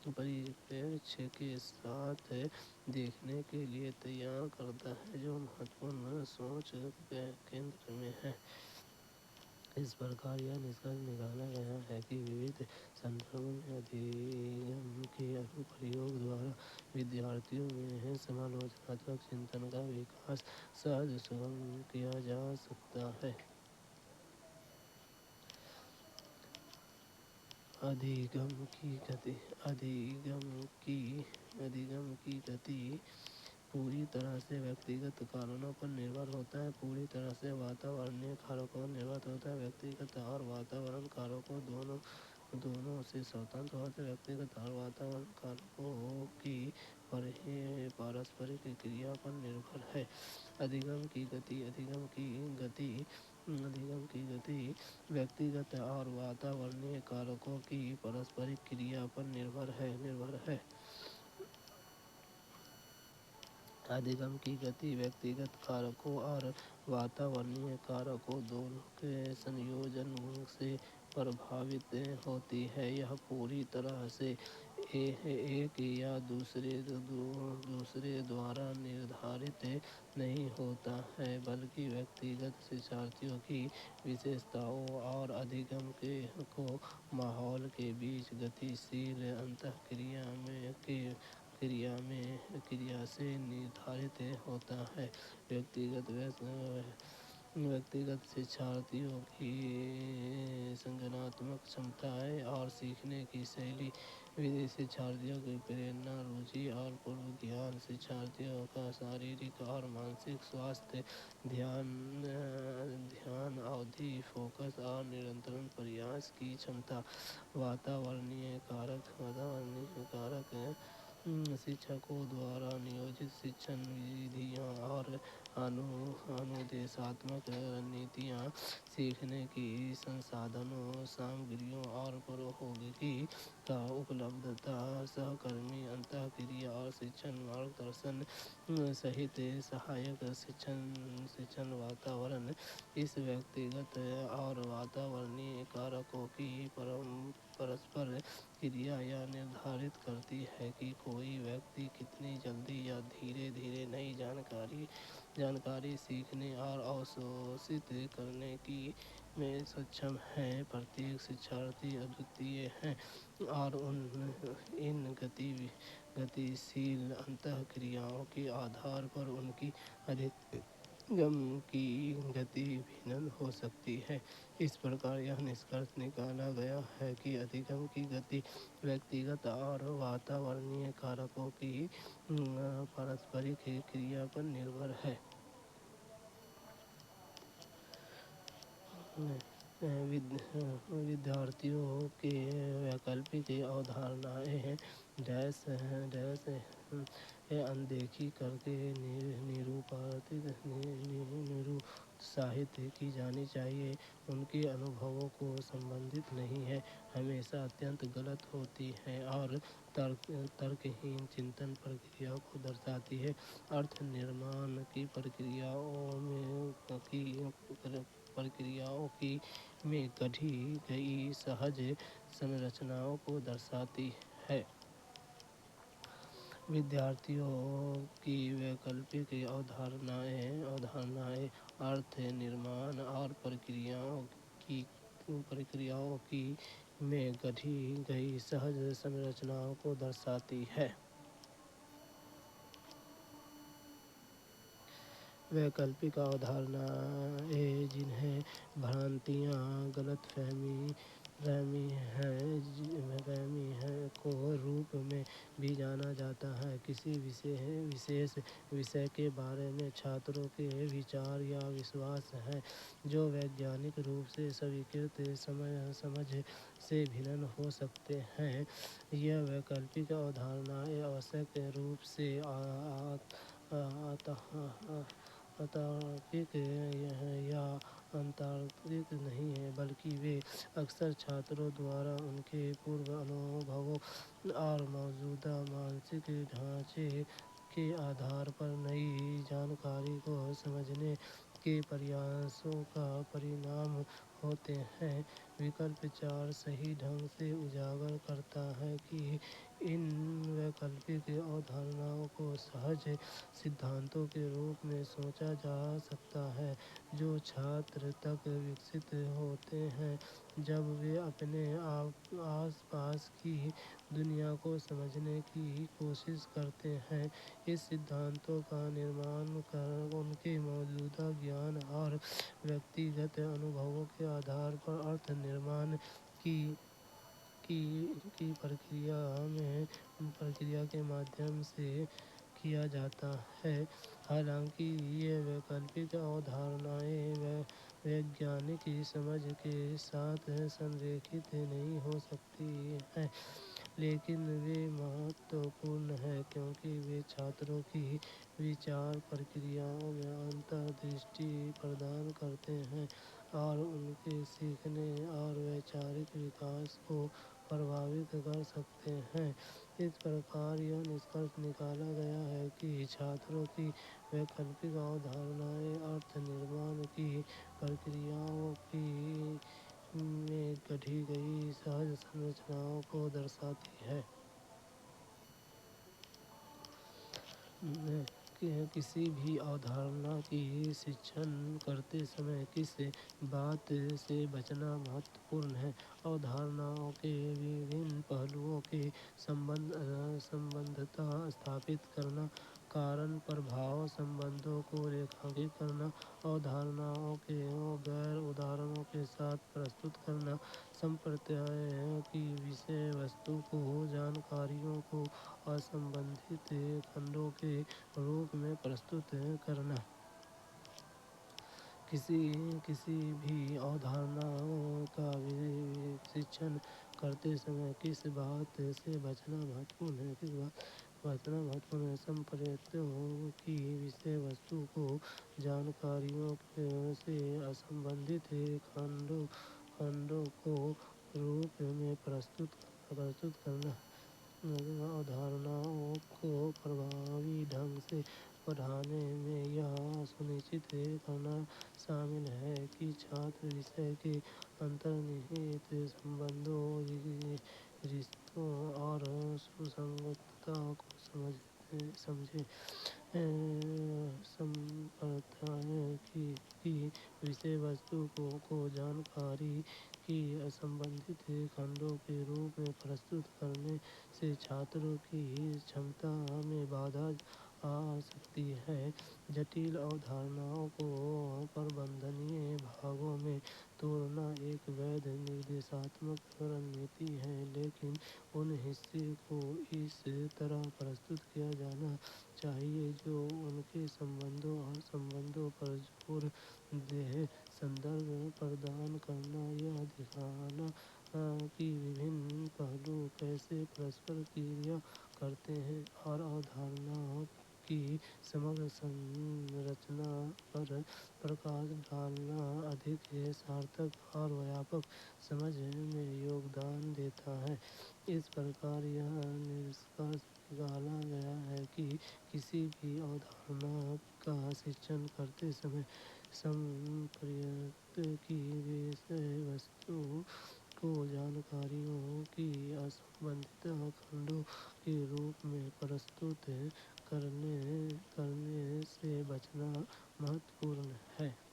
परिप्रेक्ष्य के साथ देखने के लिए तैयार करता है, जो महत्वपूर्ण सोच के केंद्र में है। इस प्रकार यह निष्कर्ष निकाला गया है कि विविध संदर्भों में अधिगम के अनुप्रयोग द्वारा विद्यार्थियों में समालोचनात्मक चिंतन का विकास सहज सुगम किया जा सकता है। अधिगम की गति पूरी तरह से व्यक्तिगत कारणों पर निर्भर होता है। पूरी तरह से वातावरणीय कारकों पर निर्भर होता है। व्यक्तिगत और वातावरण कारकों दोनों से स्वतंत्र होते व्यक्तिगत और वातावरण कारकों की पारस्परिक क्रिया पर निर्भर है। अधिगम की गति व्यक्तिगत और वातावरणीय कारकों की पारस्परिक क्रिया पर निर्भर है। अधिगम की गति व्यक्तिगत कारकों और वातावरणीय कारकों दोनों के संयोजन से प्रभावित होती है। यह पूरी तरह से एक या दूसरे द्वारा निर्धारित नहीं होता है, बल्कि व्यक्तिगत शिक्षार्थियों की विशेषताओं और अधिगम को माहौल के बीच गतिशील क्रिया से निर्धारित होता है। व्यक्तिगत शिक्षार्थियों की संज्ञानात्मक क्षमताएं और सीखने की शैली, विदेशी शिक्षार्थियों की प्रेरणा, रुचि और पूर्व ज्ञान, शिक्षार्थियों का शारीरिक और मानसिक स्वास्थ्य, ध्यान अवधि, फोकस और निरंतर प्रयास की क्षमता, वातावरणीय कारक शिक्षकों द्वारा नियोजित शिक्षण विधियाँ और अनुदेशात्मक रणनीतियाँ, सीखने की संसाधनों, सामग्रियों और प्रौद्योगिकी का उपलब्धता, सहकर्मी अंतःक्रिया और शिक्षण मार्गदर्शन सहित सहायक शिक्षण वातावरण इस व्यक्तिगत और वातावरणीय कारकों की परस्पर क्रिया यह निर्धारित करती है कि कोई व्यक्ति कितनी जल्दी या धीरे धीरे नई जानकारी सीखने और अवशोषित करने में सक्षम है। प्रत्येक शिक्षार्थी अद्वितीय है और इन गतिशील अंतःक्रियाओं के आधार पर उनकी अधिगम की गति भिन्न हो सकती है। इस प्रकार यह निष्कर्ष निकाला गया है कि अधिगम की गति व्यक्तिगत और वातावरणीय कारकों की पारस्परिक क्रिया पर निर्भर है। विद्यार्थियों के वैकल्पिक अवधारणाएं अनदेखी करके निरुत्साहित की जानी चाहिए। उनके अनुभवों को संबंधित नहीं है, हमेशा अत्यंत गलत होती है और तर्कहीन चिंतन प्रक्रिया को दर्शाती है। अर्थ निर्माण की प्रक्रियाओं में गढ़ी गई सहज संरचनाओं को दर्शाती है। विद्यार्थियों की वैकल्पिक अवधारणाएं अर्थ निर्माण और प्रक्रियाओं की में गढ़ी गई सहज संरचनाओं को दर्शाती है। वैकल्पिक अवधारणाएं जिन्हें भ्रांतियाँ गलतफहमी को रूप में भी जाना जाता है, किसी विशेष विषय के बारे में छात्रों के विचार या विश्वास हैं जो वैज्ञानिक रूप से स्वीकृत समझ से भिन्न हो सकते हैं। यह वैकल्पिक अवधारणाएं आवश्यक रूप से अतार्किक या अतार्किक नहीं है, बल्कि वे अक्सर छात्रों द्वारा उनके पूर्व अनुभवों और मौजूदा मानसिक ढांचे के आधार पर नई जानकारी को समझने के प्रयासों का परिणाम होते हैं। विकल्प 4 सही ढंग से उजागर करता है कि इन वैकल्पिक अवधारणाओं को सहज सिद्धांतों के रूप में सोचा जा सकता है जो छात्र तक विकसित होते हैं जब वे अपने आस पास की दुनिया को समझने की कोशिश करते हैं। इस सिद्धांतों का निर्माण कर उनके मौजूदा ज्ञान और व्यक्तिगत अनुभवों के आधार पर अर्थ निर्माण की प्रक्रिया के माध्यम से किया जाता है। हालांकि ये वैकल्पिक अवधारणाएं वैज्ञानिक समझ के साथ संरेखित नहीं हो सकती हैं, लेकिन वे महत्वपूर्ण हैं क्योंकि वे छात्रों की विचार प्रक्रियाओं में अंतर्दृष्टि प्रदान करते हैं और उनके सीखने और वैचारिक विकास को प्रभावित कर सकते हैं। इस प्रकार यह निष्कर्ष निकाला गया है कि छात्रों की वैकल्पिक अवधारणाएं अर्थ निर्माण की प्रक्रियाओं में गढ़ी गई सहज संरचनाओं को दर्शाती है। किसी भी अवधारणा की शिक्षण करते समय किस बात से बचना महत्वपूर्ण है? अवधारणाओं के विभिन्न पहलुओं के संबद्धता स्थापित करना, कारण प्रभाव संबंधों को रेखांकित करना, अवधारणाओं के गैर उदाहरणों के साथ प्रस्तुत करना, संप्रदाय की विषय वस्तु को जानकारियों को असंबंधित खंडों के रूप में प्रस्तुत करना। किसी भी अवधारणा का शिक्षण करते समय किस बात से बचना महत्वपूर्ण है? संप्रदायों की विषय वस्तु को जानकारियों से असंबंधित खंडों को रूप में प्रस्तुत करना। अवधारणाओं को प्रभावी ढंग से पढ़ाने में यह सुनिश्चित करना शामिल है कि छात्र विषय के अंतर्निहित संबंधों, रिश्तों और सुसंगतता को समझे। संप्रदाय की विषय वस्तु को जानकारी की असंबंधित खंडों के रूप में प्रस्तुत करने से छात्रों की क्षमता में बाधा आ सकती है। जटिल अवधारणाओं को प्रबंधनीय भागों में तोड़ना एक वैध निर्देशात्मक रणनीति है, लेकिन उन हिस्से को इस तरह प्रस्तुत किया जाना चाहिए जो उनके संबंधों पर जोर दे। संदर्भ प्रदान करना, यह दिखाना कि विभिन्न पहलू कैसे परस्पर क्रिया करते हैं और अवधारणा की समग्र संरचना पर प्रकाश डालना अधिक सार्थक और व्यापक समझ में योगदान देता है। इस प्रकार यह निष्कर्ष निकाला गया है कि किसी भी अवधारणा का शिक्षण करते समय संप्रदाय की विषय वस्तु को जानकारियों की असंबंधित खंडों کے روپ میں پرستت کرنے سے بچنا مہتوپورن ہے۔